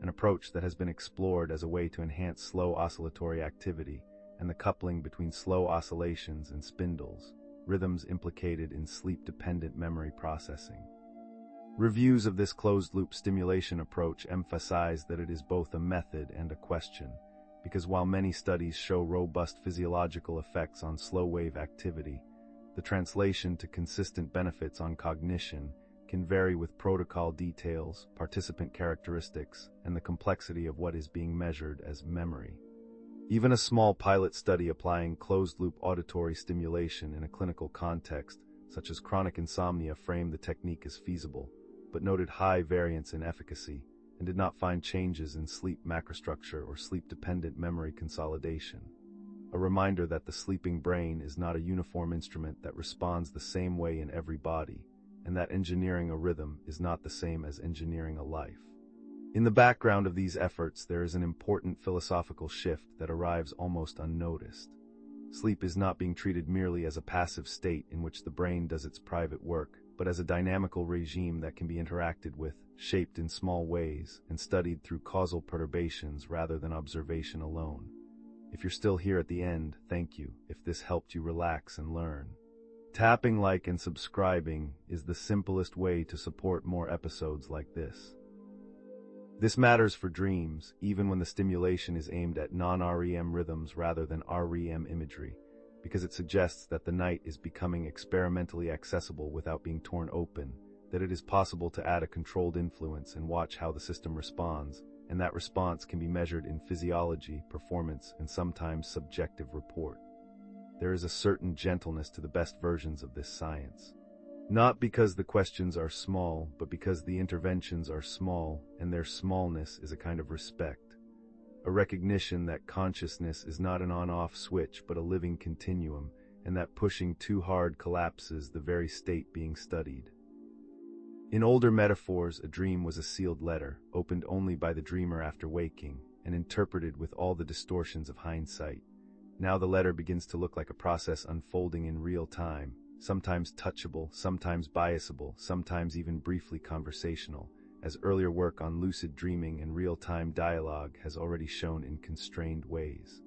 an approach that has been explored as a way to enhance slow oscillatory activity and the coupling between slow oscillations and spindles, rhythms implicated in sleep-dependent memory processing. Reviews of this closed-loop stimulation approach emphasize that it is both a method and a question, because while many studies show robust physiological effects on slow-wave activity, the translation to consistent benefits on cognition can vary with protocol details, participant characteristics, and the complexity of what is being measured as memory. Even a small pilot study applying closed-loop auditory stimulation in a clinical context, such as chronic insomnia, framed the technique as feasible, but noted high variance in efficacy and did not find changes in sleep macrostructure or sleep-dependent memory consolidation. A reminder that the sleeping brain is not a uniform instrument that responds the same way in every body, and that engineering a rhythm is not the same as engineering a life. In the background of these efforts, there is an important philosophical shift that arrives almost unnoticed. Sleep is not being treated merely as a passive state in which the brain does its private work, but as a dynamical regime that can be interacted with, shaped in small ways, and studied through causal perturbations rather than observation alone. If you're still here at the end, thank you, if this helped you relax and learn. Tapping like and subscribing is the simplest way to support more episodes like this. This matters for dreams, even when the stimulation is aimed at non-REM rhythms rather than REM imagery, because it suggests that the night is becoming experimentally accessible without being torn open, that it is possible to add a controlled influence and watch how the system responds, and that response can be measured in physiology, performance, and sometimes subjective report. There is a certain gentleness to the best versions of this science. Not because the questions are small, but because the interventions are small, and their smallness is a kind of respect. A recognition that consciousness is not an on-off switch, but a living continuum, and that pushing too hard collapses the very state being studied. In older metaphors, a dream was a sealed letter, opened only by the dreamer after waking, and interpreted with all the distortions of hindsight. Now the letter begins to look like a process unfolding in real time, sometimes touchable, sometimes biasable, sometimes even briefly conversational, as earlier work on lucid dreaming and real-time dialogue has already shown in constrained ways.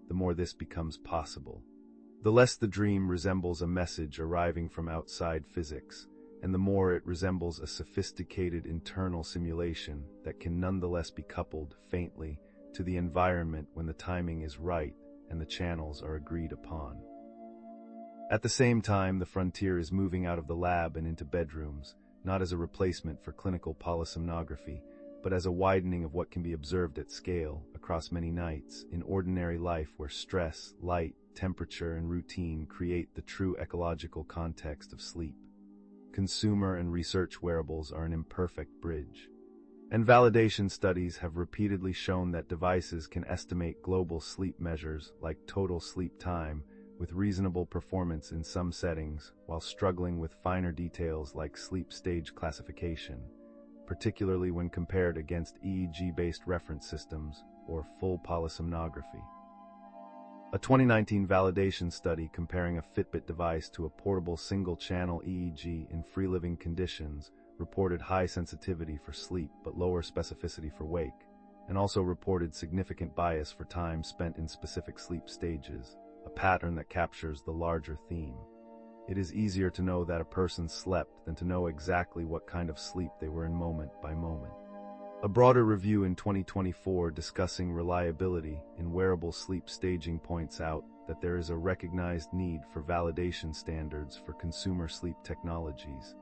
The more this becomes possible, the less the dream resembles a message arriving from outside physics, and the more it resembles a sophisticated internal simulation that can nonetheless be coupled, faintly, to the environment when the timing is right and the channels are agreed upon. At the same time, the frontier is moving out of the lab and into bedrooms, not as a replacement for clinical polysomnography, but as a widening of what can be observed at scale, across many nights, in ordinary life where stress, light, temperature, and routine create the true ecological context of sleep. Consumer and research wearables are an imperfect bridge. And validation studies have repeatedly shown that devices can estimate global sleep measures like total sleep time with reasonable performance in some settings, while struggling with finer details like sleep stage classification, particularly when compared against EEG-based reference systems or full polysomnography. A 2019 validation study comparing a Fitbit device to a portable single-channel EEG in free-living conditions reported high sensitivity for sleep but lower specificity for wake, and also reported significant bias for time spent in specific sleep stages, a pattern that captures the larger theme. It is easier to know that a person slept than to know exactly what kind of sleep they were in moment by moment. A broader review in 2024 discussing reliability in wearable sleep staging points out that there is a recognized need for validation standards for consumer sleep technologies,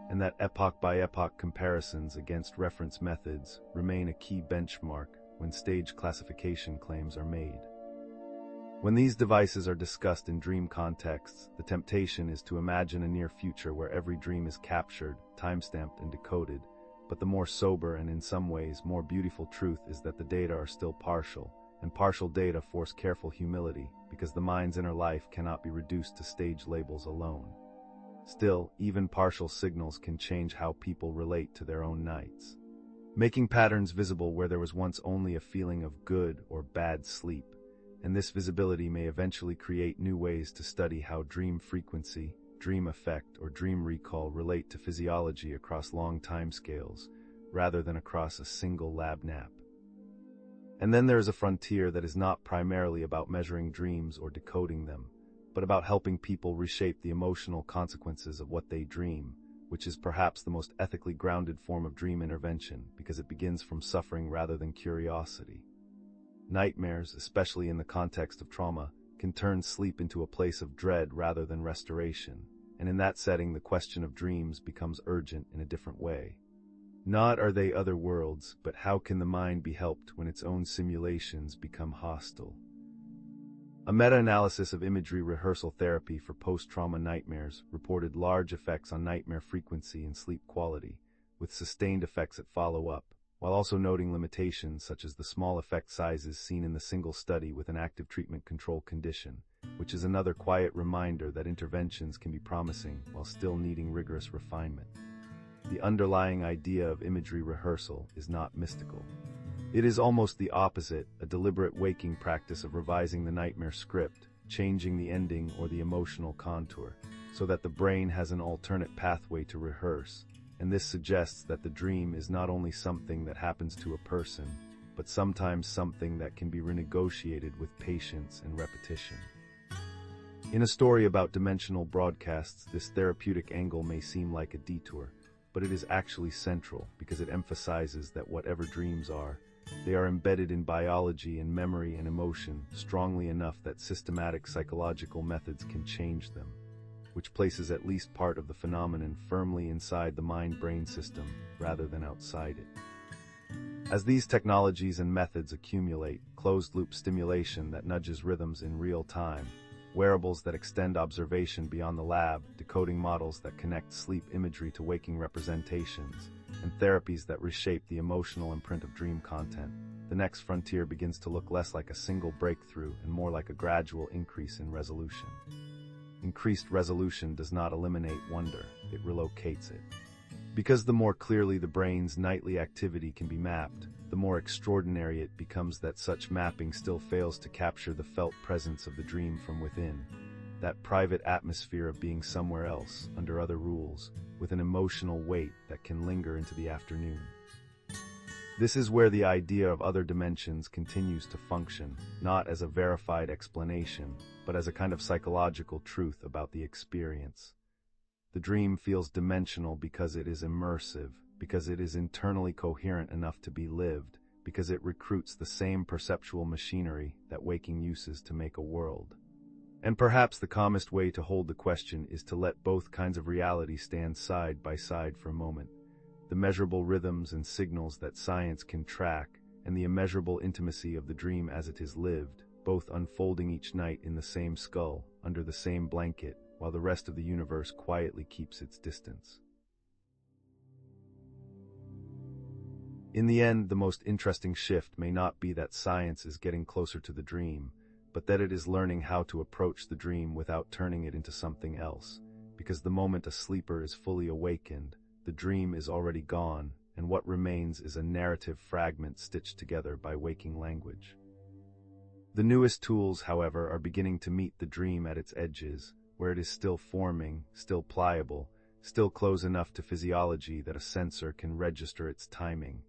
and that epoch-by-epoch comparisons against reference methods remain a key benchmark when stage classification claims are made. When these devices are discussed in dream contexts, the temptation is to imagine a near future where every dream is captured, timestamped, and decoded, but the more sober and in some ways more beautiful truth is that the data are still partial, and partial data force careful humility because the mind's inner life cannot be reduced to stage labels alone. Still, even partial signals can change how people relate to their own nights, making patterns visible where there was once only a feeling of good or bad sleep, and this visibility may eventually create new ways to study how dream frequency, dream effect, or dream recall relate to physiology across long timescales, rather than across a single lab nap. And then there is a frontier that is not primarily about measuring dreams or decoding them, but about helping people reshape the emotional consequences of what they dream, which is perhaps the most ethically grounded form of dream intervention because it begins from suffering rather than curiosity. Nightmares, especially in the context of trauma, can turn sleep into a place of dread rather than restoration, and in that setting the question of dreams becomes urgent in a different way. Not are they other worlds, but how can the mind be helped when its own simulations become hostile? A meta-analysis of imagery rehearsal therapy for post-trauma nightmares reported large effects on nightmare frequency and sleep quality, with sustained effects at follow-up, while also noting limitations such as the small effect sizes seen in the single study with an active treatment control condition, which is another quiet reminder that interventions can be promising while still needing rigorous refinement. The underlying idea of imagery rehearsal is not mystical. It is almost the opposite, a deliberate waking practice of revising the nightmare script, changing the ending or the emotional contour, so that the brain has an alternate pathway to rehearse. And this suggests that the dream is not only something that happens to a person, but sometimes something that can be renegotiated with patience and repetition. In a story about dimensional broadcasts, this therapeutic angle may seem like a detour, but it is actually central because it emphasizes that whatever dreams are, they are embedded in biology and memory and emotion strongly enough that systematic psychological methods can change them, which places at least part of the phenomenon firmly inside the mind-brain system rather than outside it. As these technologies and methods accumulate, closed-loop stimulation that nudges rhythms in real time, wearables that extend observation beyond the lab, decoding models that connect sleep imagery to waking representations, and therapies that reshape the emotional imprint of dream content, the next frontier begins to look less like a single breakthrough and more like a gradual increase in resolution. Increased resolution does not eliminate wonder, it relocates it. Because the more clearly the brain's nightly activity can be mapped, the more extraordinary it becomes that such mapping still fails to capture the felt presence of the dream from within, that private atmosphere of being somewhere else, under other rules, with an emotional weight that can linger into the afternoon. This is where the idea of other dimensions continues to function, not as a verified explanation, but as a kind of psychological truth about the experience. The dream feels dimensional because it is immersive, because it is internally coherent enough to be lived, because it recruits the same perceptual machinery that waking uses to make a world. And perhaps the calmest way to hold the question is to let both kinds of reality stand side by side for a moment. The measurable rhythms and signals that science can track, and the immeasurable intimacy of the dream as it is lived, both unfolding each night in the same skull, under the same blanket, while the rest of the universe quietly keeps its distance. In the end, the most interesting shift may not be that science is getting closer to the dream, but that it is learning how to approach the dream without turning it into something else, because the moment a sleeper is fully awakened, the dream is already gone, and what remains is a narrative fragment stitched together by waking language. The newest tools, however, are beginning to meet the dream at its edges, where it is still forming, still pliable, still close enough to physiology that a sensor can register its timing,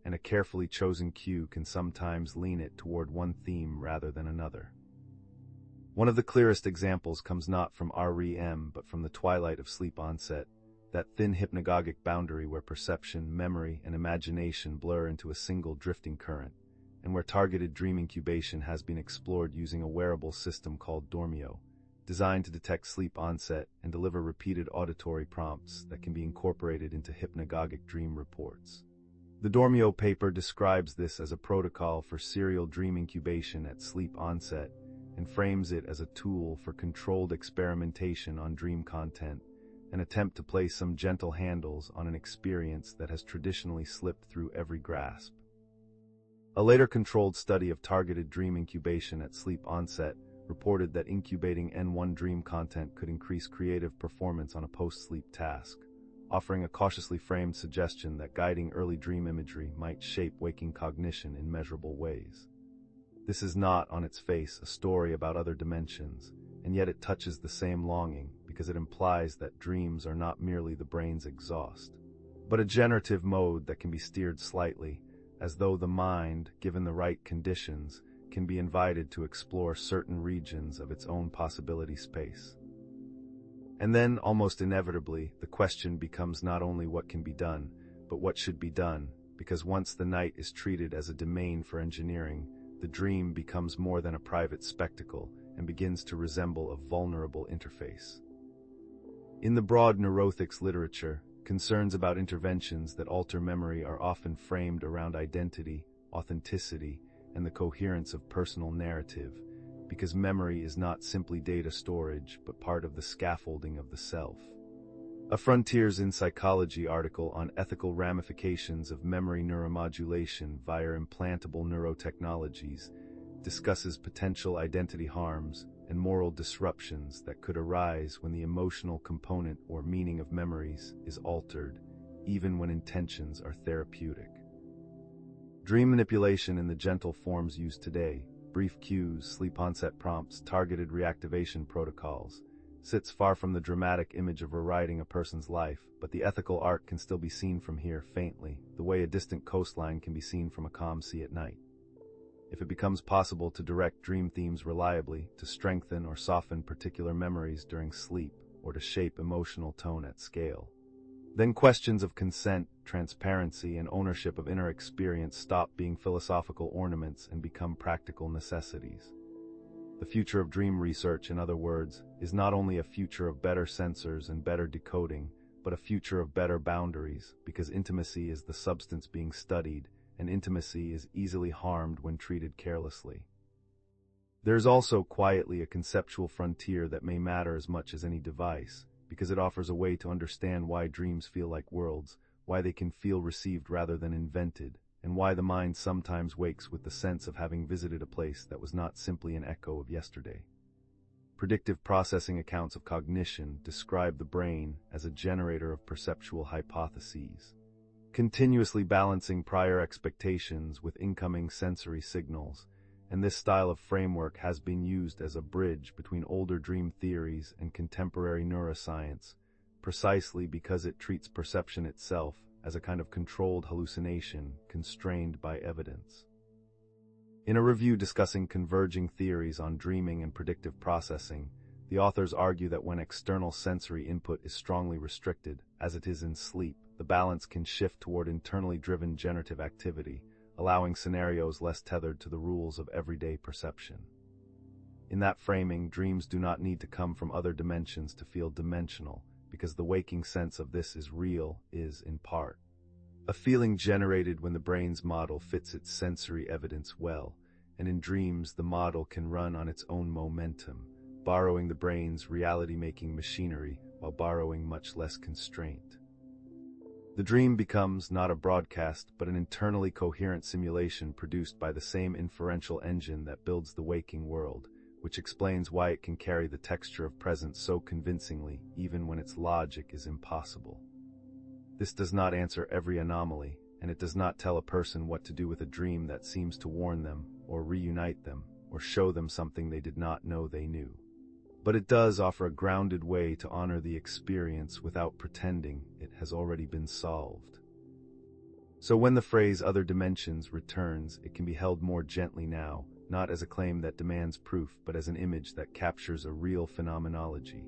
and a carefully chosen cue can sometimes lean it toward one theme rather than another. One of the clearest examples comes not from REM but from the twilight of sleep onset, that thin hypnagogic boundary where perception, memory, and imagination blur into a single drifting current, and where targeted dream incubation has been explored using a wearable system called Dormio, designed to detect sleep onset and deliver repeated auditory prompts that can be incorporated into hypnagogic dream reports. The Dormio paper describes this as a protocol for serial dream incubation at sleep onset and frames it as a tool for controlled experimentation on dream content, an attempt to place some gentle handles on an experience that has traditionally slipped through every grasp. A later controlled study of targeted dream incubation at sleep onset reported that incubating N1 dream content could increase creative performance on a post-sleep task, offering a cautiously framed suggestion that guiding early dream imagery might shape waking cognition in measurable ways. This is not, on its face, a story about other dimensions, and yet it touches the same longing because it implies that dreams are not merely the brain's exhaust, but a generative mode that can be steered slightly, as though the mind, given the right conditions, can be invited to explore certain regions of its own possibility space. And then, almost inevitably, the question becomes not only what can be done, but what should be done, because once the night is treated as a domain for engineering, the dream becomes more than a private spectacle and begins to resemble a vulnerable interface. In the broad neuroethics literature, concerns about interventions that alter memory are often framed around identity, authenticity, and the coherence of personal narrative, because memory is not simply data storage but part of the scaffolding of the self. A Frontiers in Psychology article on ethical ramifications of memory neuromodulation via implantable neurotechnologies discusses potential identity harms and moral disruptions that could arise when the emotional component or meaning of memories is altered, even when intentions are therapeutic. Dream manipulation in the gentle forms used today, brief cues, sleep onset prompts, targeted reactivation protocols, sits far from the dramatic image of rewriting a person's life, but the ethical art can still be seen from here faintly, the way a distant coastline can be seen from a calm sea at night. If it becomes possible to direct dream themes reliably, to strengthen or soften particular memories during sleep, or to shape emotional tone at scale, then questions of consent, transparency, and ownership of inner experience stop being philosophical ornaments and become practical necessities. The future of dream research, in other words, is not only a future of better sensors and better decoding, but a future of better boundaries, because intimacy is the substance being studied, and intimacy is easily harmed when treated carelessly. There is also quietly a conceptual frontier that may matter as much as any device, because it offers a way to understand why dreams feel like worlds, why they can feel received rather than invented, and why the mind sometimes wakes with the sense of having visited a place that was not simply an echo of yesterday. Predictive processing accounts of cognition describe the brain as a generator of perceptual hypotheses, continuously balancing prior expectations with incoming sensory signals, and this style of framework has been used as a bridge between older dream theories and contemporary neuroscience, precisely because it treats perception itself as a kind of controlled hallucination constrained by evidence. In a review discussing converging theories on dreaming and predictive processing, the authors argue that when external sensory input is strongly restricted, as it is in sleep, the balance can shift toward internally driven generative activity, allowing scenarios less tethered to the rules of everyday perception. In that framing, dreams do not need to come from other dimensions to feel dimensional, because the waking sense of this is real is, in part, a feeling generated when the brain's model fits its sensory evidence well, and in dreams the model can run on its own momentum, borrowing the brain's reality-making machinery while borrowing much less constraint. The The dream becomes not a broadcast, but an internally coherent simulation produced by the same inferential engine that builds the waking world, which explains why it can carry the texture of presence so convincingly, even when its logic is impossible. This does not answer every anomaly, and it does not tell a person what to do with a dream that seems to warn them, or reunite them, or show them something they did not know they knew. But it does offer a grounded way to honor the experience without pretending it has already been solved. So when the phrase other dimensions returns, it can be held more gently now, not as a claim that demands proof, but as an image that captures a real phenomenology.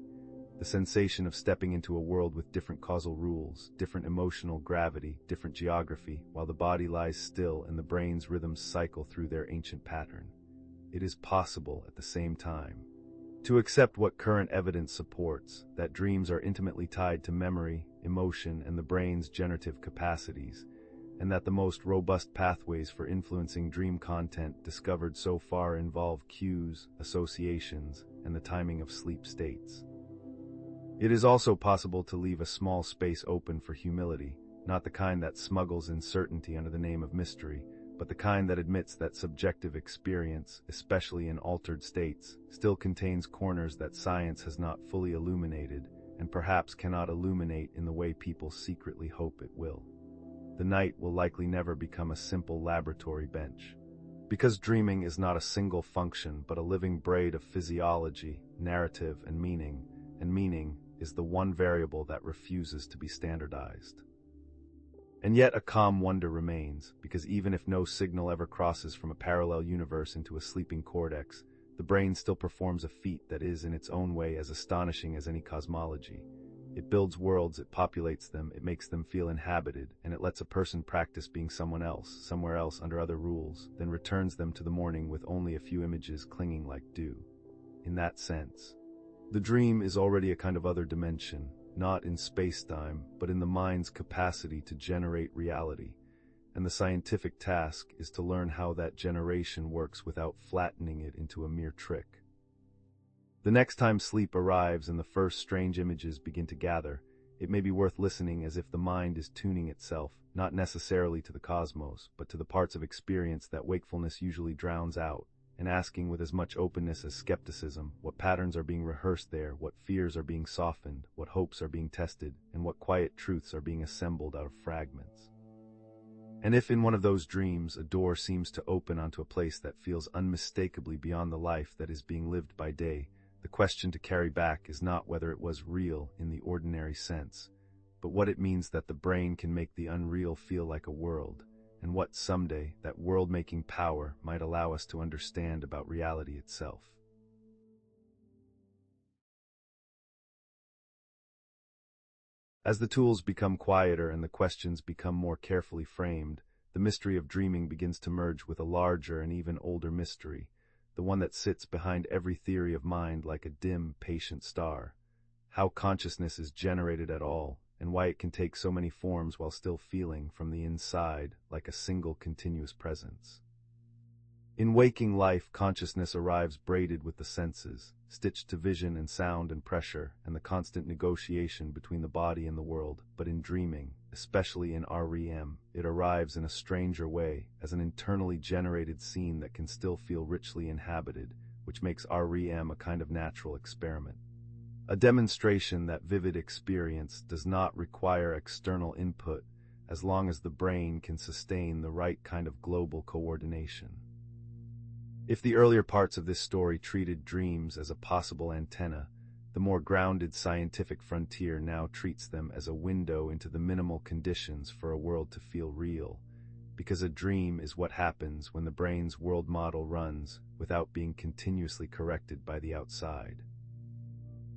The sensation of stepping into a world with different causal rules, different emotional gravity, different geography, while the body lies still and the brain's rhythms cycle through their ancient pattern. It is possible at the same time to accept what current evidence supports, that dreams are intimately tied to memory, emotion, and the brain's generative capacities, and that the most robust pathways for influencing dream content discovered so far involve cues, associations, and the timing of sleep states. It is also possible to leave a small space open for humility, not the kind that smuggles in certainty under the name of mystery, but the kind that admits that subjective experience, especially in altered states, still contains corners that science has not fully illuminated, and perhaps cannot illuminate in the way people secretly hope it will. The night will likely never become a simple laboratory bench. Because dreaming is not a single function, but a living braid of physiology, narrative, and meaning is the one variable that refuses to be standardized. And yet a calm wonder remains, because even if no signal ever crosses from a parallel universe into a sleeping cortex, the brain still performs a feat that is in its own way as astonishing as any cosmology. It builds worlds, it populates them, it makes them feel inhabited, and it lets a person practice being someone else, somewhere else under other rules, then returns them to the morning with only a few images clinging like dew. In that sense, the dream is already a kind of other dimension, not in space-time, but in the mind's capacity to generate reality, and the scientific task is to learn how that generation works without flattening it into a mere trick. The next time sleep arrives and the first strange images begin to gather, it may be worth listening as if the mind is tuning itself, not necessarily to the cosmos, but to the parts of experience that wakefulness usually drowns out, and asking with as much openness as skepticism what patterns are being rehearsed there, what fears are being softened, what hopes are being tested, and what quiet truths are being assembled out of fragments. And if in one of those dreams a door seems to open onto a place that feels unmistakably beyond the life that is being lived by day, the question to carry back is not whether it was real in the ordinary sense, but what it means that the brain can make the unreal feel like a world, and what someday that world-making power might allow us to understand about reality itself. As the tools become quieter and the questions become more carefully framed, the mystery of dreaming begins to merge with a larger and even older mystery, the one that sits behind every theory of mind like a dim, patient star. How consciousness is generated at all, and why it can take so many forms while still feeling from the inside like a single continuous presence. In waking life, consciousness arrives braided with the senses, stitched to vision and sound and pressure, and the constant negotiation between the body and the world. But in dreaming, especially in REM, it arrives in a stranger way, as an internally generated scene that can still feel richly inhabited, which makes REM a kind of natural experiment. A demonstration that vivid experience does not require external input, as long as the brain can sustain the right kind of global coordination. If the earlier parts of this story treated dreams as a possible antenna, the more grounded scientific frontier now treats them as a window into the minimal conditions for a world to feel real, because a dream is what happens when the brain's world model runs without being continuously corrected by the outside.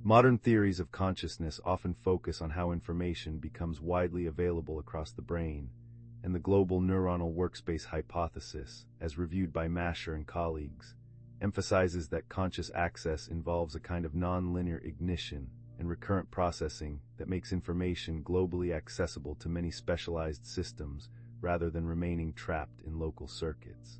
Modern theories of consciousness often focus on how information becomes widely available across the brain, and the global neuronal workspace hypothesis, as reviewed by Masher and colleagues, emphasizes that conscious access involves a kind of non-linear ignition and recurrent processing that makes information globally accessible to many specialized systems rather than remaining trapped in local circuits.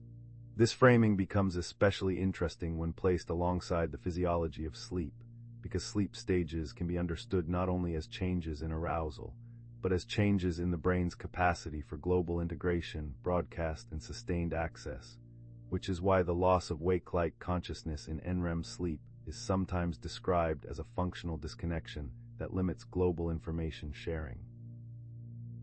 This framing becomes especially interesting when placed alongside the physiology of sleep, because sleep stages can be understood not only as changes in arousal, but as changes in the brain's capacity for global integration, broadcast, and sustained access, which is why the loss of wake-like consciousness in NREM sleep is sometimes described as a functional disconnection that limits global information sharing.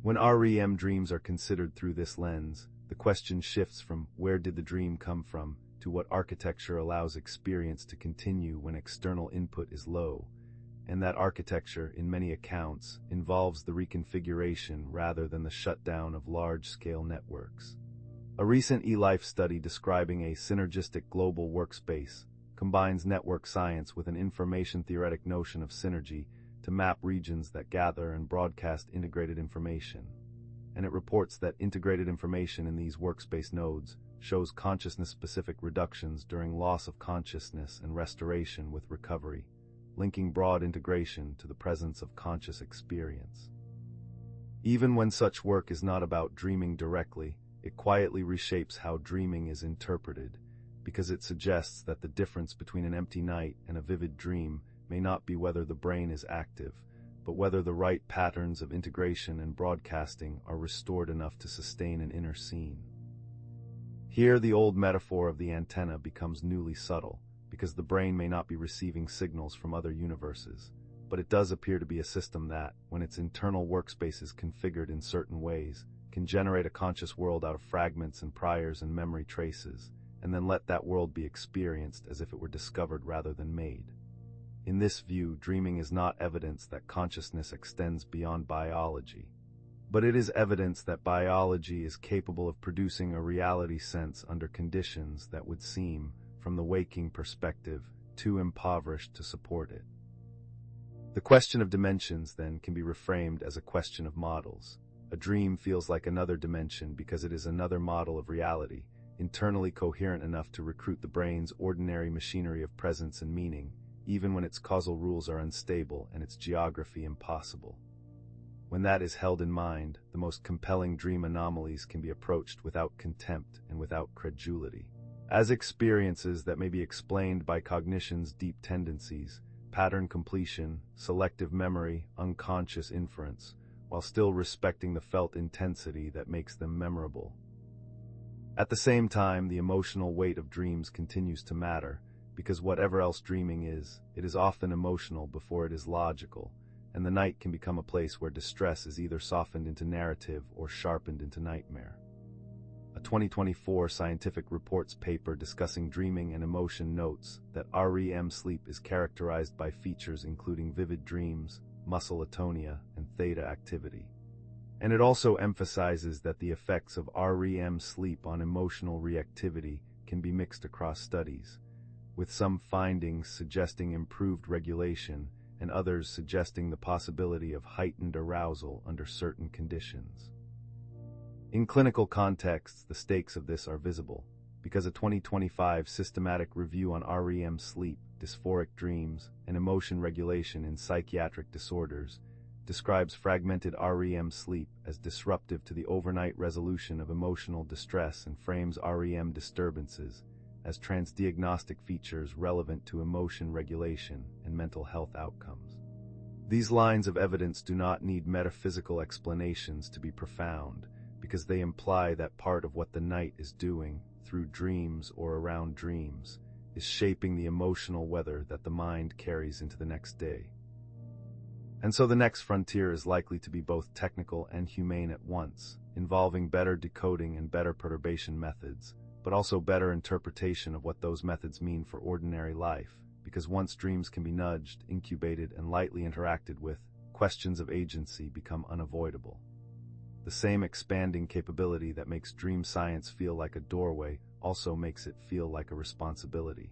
When REM dreams are considered through this lens, the question shifts from where did the dream come from to what architecture allows experience to continue when external input is low, and that architecture, in many accounts, involves the reconfiguration rather than the shutdown of large-scale networks. A recent eLife study describing a synergistic global workspace combines network science with an information-theoretic notion of synergy to map regions that gather and broadcast integrated information. And it reports that integrated information in these workspace nodes shows consciousness-specific reductions during loss of consciousness and restoration with recovery, linking broad integration to the presence of conscious experience. Even when such work is not about dreaming directly, it quietly reshapes how dreaming is interpreted, because it suggests that the difference between an empty night and a vivid dream may not be whether the brain is active, but whether the right patterns of integration and broadcasting are restored enough to sustain an inner scene. Here, the old metaphor of the antenna becomes newly subtle, because the brain may not be receiving signals from other universes, but it does appear to be a system that, when its internal workspace is configured in certain ways, can generate a conscious world out of fragments and priors and memory traces, and then let that world be experienced as if it were discovered rather than made. In this view, dreaming is not evidence that consciousness extends beyond biology, but it is evidence that biology is capable of producing a reality sense under conditions that would seem, from the waking perspective, too impoverished to support it. The question of dimensions, then, can be reframed as a question of models. A dream feels like another dimension because it is another model of reality, internally coherent enough to recruit the brain's ordinary machinery of presence and meaning, even when its causal rules are unstable and its geography impossible. When that is held in mind, the most compelling dream anomalies can be approached without contempt and without credulity, as experiences that may be explained by cognition's deep tendencies, pattern completion, selective memory, unconscious inference, while still respecting the felt intensity that makes them memorable. At the same time, the emotional weight of dreams continues to matter, because whatever else dreaming is, it is often emotional before it is logical, and the night can become a place where distress is either softened into narrative or sharpened into nightmare. A 2024 Scientific Reports paper discussing dreaming and emotion notes that REM sleep is characterized by features including vivid dreams, muscle atonia, and theta activity. And it also emphasizes that the effects of REM sleep on emotional reactivity can be mixed across studies, with some findings suggesting improved regulation and others suggesting the possibility of heightened arousal under certain conditions. In clinical contexts, the stakes of this are visible, because a 2025 systematic review on REM sleep, dysphoric dreams, and emotion regulation in psychiatric disorders describes fragmented REM sleep as disruptive to the overnight resolution of emotional distress and frames REM disturbances as transdiagnostic features relevant to emotion regulation and mental health outcomes. These lines of evidence do not need metaphysical explanations to be profound, because they imply that part of what the night is doing, through dreams or around dreams, is shaping the emotional weather that the mind carries into the next day. And so the next frontier is likely to be both technical and humane at once, involving better decoding and better perturbation methods, but also better interpretation of what those methods mean for ordinary life, because once dreams can be nudged, incubated, and lightly interacted with, questions of agency become unavoidable. The same expanding capability that makes dream science feel like a doorway also makes it feel like a responsibility.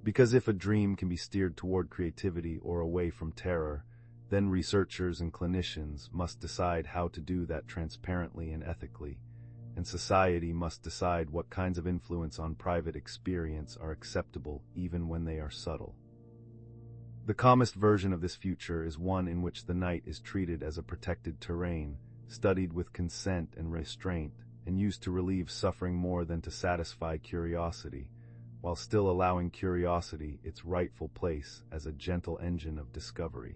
Because if a dream can be steered toward creativity or away from terror, then researchers and clinicians must decide how to do that transparently and ethically, and society must decide what kinds of influence on private experience are acceptable even when they are subtle. The calmest version of this future is one in which the night is treated as a protected terrain, studied with consent and restraint, and used to relieve suffering more than to satisfy curiosity, while still allowing curiosity its rightful place as a gentle engine of discovery.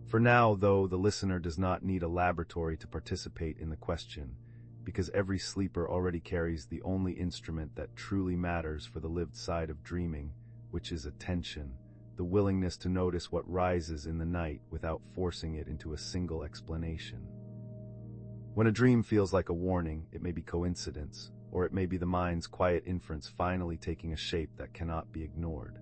For now, though, the listener does not need a laboratory to participate in the question, because every sleeper already carries the only instrument that truly matters for the lived side of dreaming, which is attention, the willingness to notice what rises in the night without forcing it into a single explanation. When a dream feels like a warning, it may be coincidence, or it may be the mind's quiet inference finally taking a shape that cannot be ignored.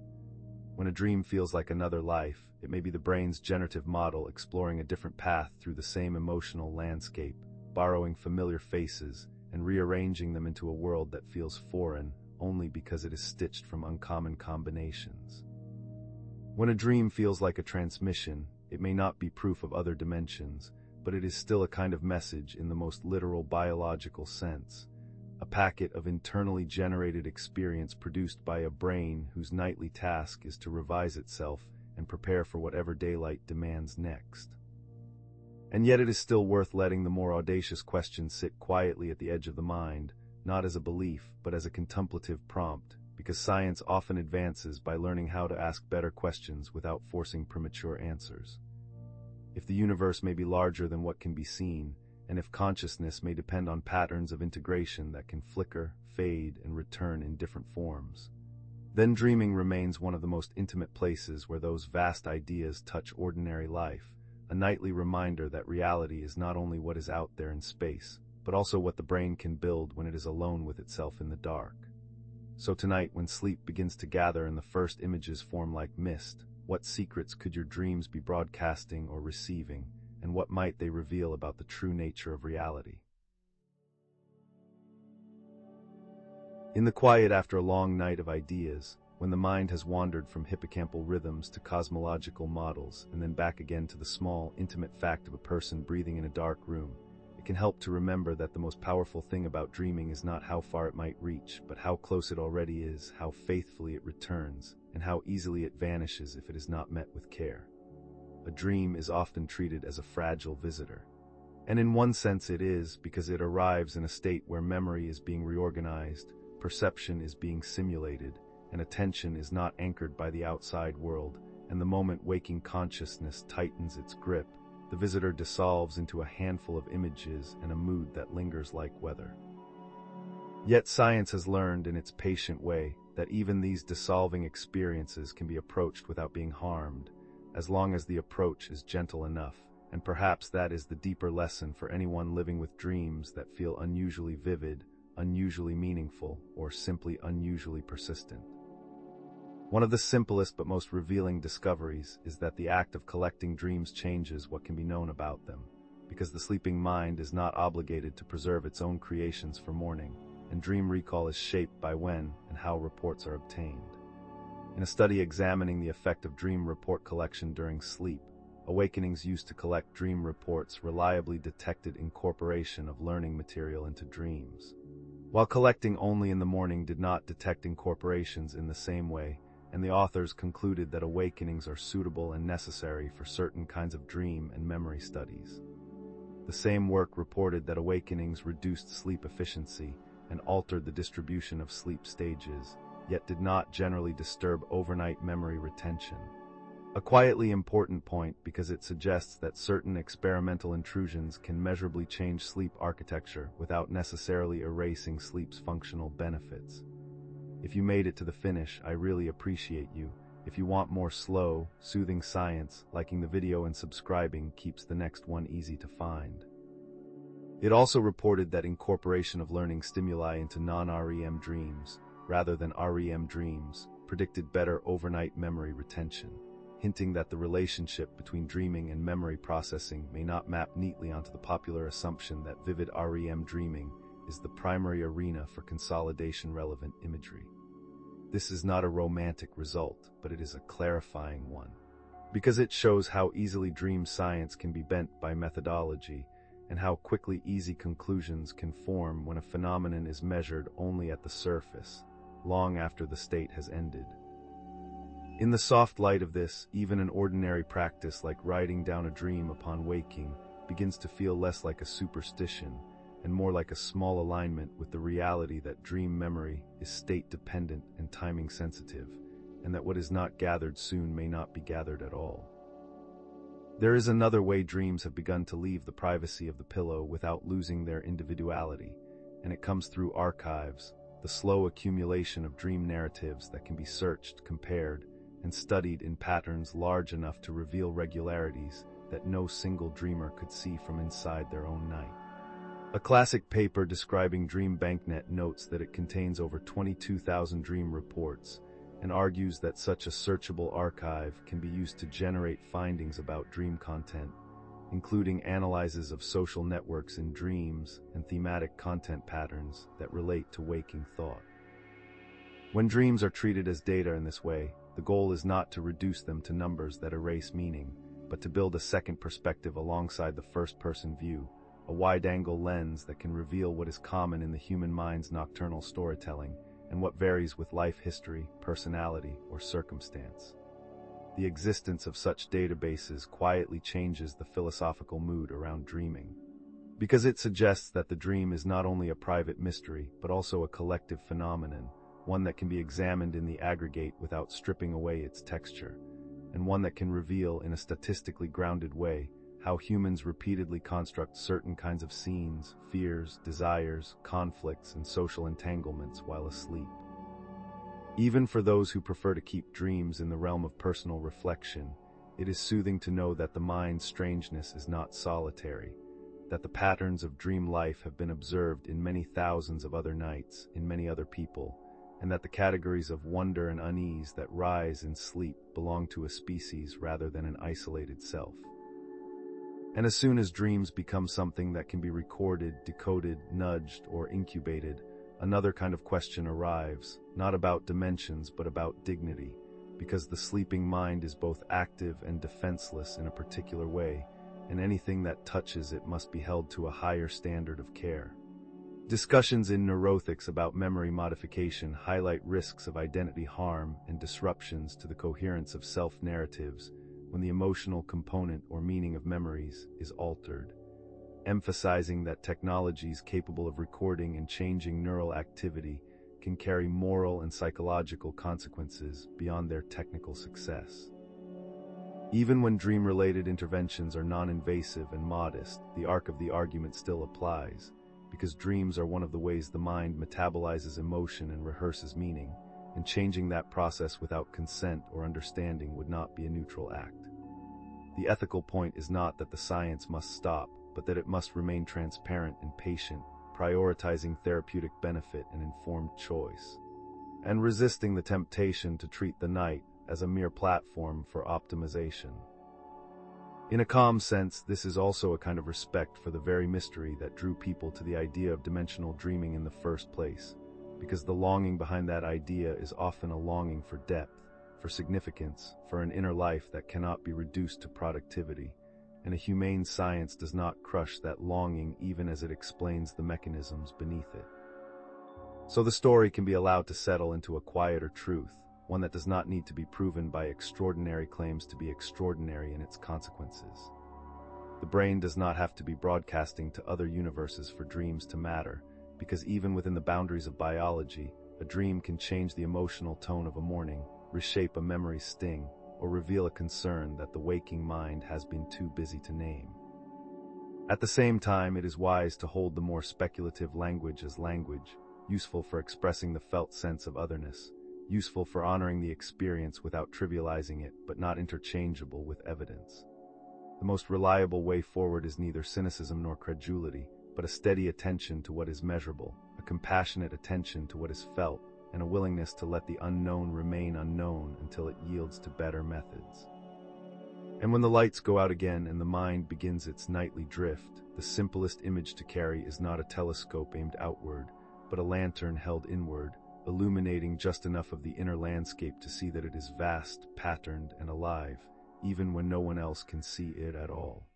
When a dream feels like another life, it may be the brain's generative model exploring a different path through the same emotional landscape, borrowing familiar faces and rearranging them into a world that feels foreign only because it is stitched from uncommon combinations. When a dream feels like a transmission, it may not be proof of other dimensions, but it is still a kind of message in the most literal biological sense, a packet of internally generated experience produced by a brain whose nightly task is to revise itself and prepare for whatever daylight demands next. And yet it is still worth letting the more audacious question sit quietly at the edge of the mind, not as a belief, but as a contemplative prompt, because science often advances by learning how to ask better questions without forcing premature answers. If the universe may be larger than what can be seen, and if consciousness may depend on patterns of integration that can flicker, fade, and return in different forms, then dreaming remains one of the most intimate places where those vast ideas touch ordinary life, a nightly reminder that reality is not only what is out there in space, but also what the brain can build when it is alone with itself in the dark. So tonight, when sleep begins to gather and the first images form like mist, what secrets could your dreams be broadcasting or receiving, and what might they reveal about the true nature of reality? In the quiet after a long night of ideas, when the mind has wandered from hippocampal rhythms to cosmological models and then back again to the small, intimate fact of a person breathing in a dark room, it can help to remember that the most powerful thing about dreaming is not how far it might reach, but how close it already is, how faithfully it returns, and how easily it vanishes if it is not met with care. A dream is often treated as a fragile visitor. And in one sense it is, because it arrives in a state where memory is being reorganized, perception is being simulated, and attention is not anchored by the outside world, and the moment waking consciousness tightens its grip, the visitor dissolves into a handful of images and a mood that lingers like weather. Yet science has learned in its patient way that even these dissolving experiences can be approached without being harmed, as long as the approach is gentle enough, and perhaps that is the deeper lesson for anyone living with dreams that feel unusually vivid, unusually meaningful, or simply unusually persistent. One of the simplest but most revealing discoveries is that the act of collecting dreams changes what can be known about them, because the sleeping mind is not obligated to preserve its own creations for morning, and dream recall is shaped by when and how reports are obtained. In a study examining the effect of dream report collection during sleep, awakenings used to collect dream reports reliably detected incorporation of learning material into dreams, while collecting only in the morning did not detect incorporations in the same way, and the authors concluded that awakenings are suitable and necessary for certain kinds of dream and memory studies. The same work reported that awakenings reduced sleep efficiency and altered the distribution of sleep stages, yet did not generally disturb overnight memory retention. A quietly important point because it suggests that certain experimental intrusions can measurably change sleep architecture without necessarily erasing sleep's functional benefits. If you made it to the finish, I really appreciate you. If you want more slow, soothing science, liking the video and subscribing keeps the next one easy to find. It also reported that incorporation of learning stimuli into non-REM dreams, rather than REM dreams, predicted better overnight memory retention, hinting that the relationship between dreaming and memory processing may not map neatly onto the popular assumption that vivid REM dreaming is the primary arena for consolidation-relevant imagery. This is not a romantic result, but it is a clarifying one, because it shows how easily dream science can be bent by methodology, and how quickly easy conclusions can form when a phenomenon is measured only at the surface, long after the state has ended. In the soft light of this, even an ordinary practice like writing down a dream upon waking begins to feel less like a superstition and more like a small alignment with the reality that dream memory is state-dependent and timing-sensitive, and that what is not gathered soon may not be gathered at all. There is another way dreams have begun to leave the privacy of the pillow without losing their individuality, and it comes through archives, the slow accumulation of dream narratives that can be searched, compared, and studied in patterns large enough to reveal regularities that no single dreamer could see from inside their own night. A classic paper describing Dream BankNet notes that it contains over 22,000 dream reports and argues that such a searchable archive can be used to generate findings about dream content, including analyses of social networks in dreams and thematic content patterns that relate to waking thought. When dreams are treated as data in this way, the goal is not to reduce them to numbers that erase meaning, but to build a second perspective alongside the first-person view, a wide-angle lens that can reveal what is common in the human mind's nocturnal storytelling and what varies with life history, personality, or circumstance. The existence of such databases quietly changes the philosophical mood around dreaming, because it suggests that the dream is not only a private mystery, but also a collective phenomenon, one that can be examined in the aggregate without stripping away its texture, and one that can reveal in a statistically grounded way how humans repeatedly construct certain kinds of scenes, fears, desires, conflicts, and social entanglements while asleep. Even for those who prefer to keep dreams in the realm of personal reflection, it is soothing to know that the mind's strangeness is not solitary, that the patterns of dream life have been observed in many thousands of other nights, in many other people, and that the categories of wonder and unease that rise in sleep belong to a species rather than an isolated self. And as soon as dreams become something that can be recorded, decoded, nudged, or incubated, another kind of question arrives, not about dimensions but about dignity, because the sleeping mind is both active and defenseless in a particular way, and anything that touches it must be held to a higher standard of care. Discussions in neuroethics about memory modification highlight risks of identity harm and disruptions to the coherence of self-narratives when the emotional component or meaning of memories is altered, emphasizing that technologies capable of recording and changing neural activity can carry moral and psychological consequences beyond their technical success. Even when dream-related interventions are non-invasive and modest, the arc of the argument still applies, because dreams are one of the ways the mind metabolizes emotion and rehearses meaning, and changing that process without consent or understanding would not be a neutral act. The ethical point is not that the science must stop, but that it must remain transparent and patient, prioritizing therapeutic benefit and informed choice, and resisting the temptation to treat the night as a mere platform for optimization. In a calm sense, this is also a kind of respect for the very mystery that drew people to the idea of dimensional dreaming in the first place, because the longing behind that idea is often a longing for depth, for significance, for an inner life that cannot be reduced to productivity, and a humane science does not crush that longing even as it explains the mechanisms beneath it. So the story can be allowed to settle into a quieter truth, one that does not need to be proven by extraordinary claims to be extraordinary in its consequences. The brain does not have to be broadcasting to other universes for dreams to matter, because even within the boundaries of biology, a dream can change the emotional tone of a morning, reshape a memory's sting, or reveal a concern that the waking mind has been too busy to name. At the same time, it is wise to hold the more speculative language as language, useful for expressing the felt sense of otherness, useful for honoring the experience without trivializing it, but not interchangeable with evidence. The most reliable way forward is neither cynicism nor credulity, but a steady attention to what is measurable, a compassionate attention to what is felt, and a willingness to let the unknown remain unknown until it yields to better methods. And when the lights go out again and the mind begins its nightly drift, the simplest image to carry is not a telescope aimed outward, but a lantern held inward, illuminating just enough of the inner landscape to see that it is vast, patterned, and alive, even when no one else can see it at all.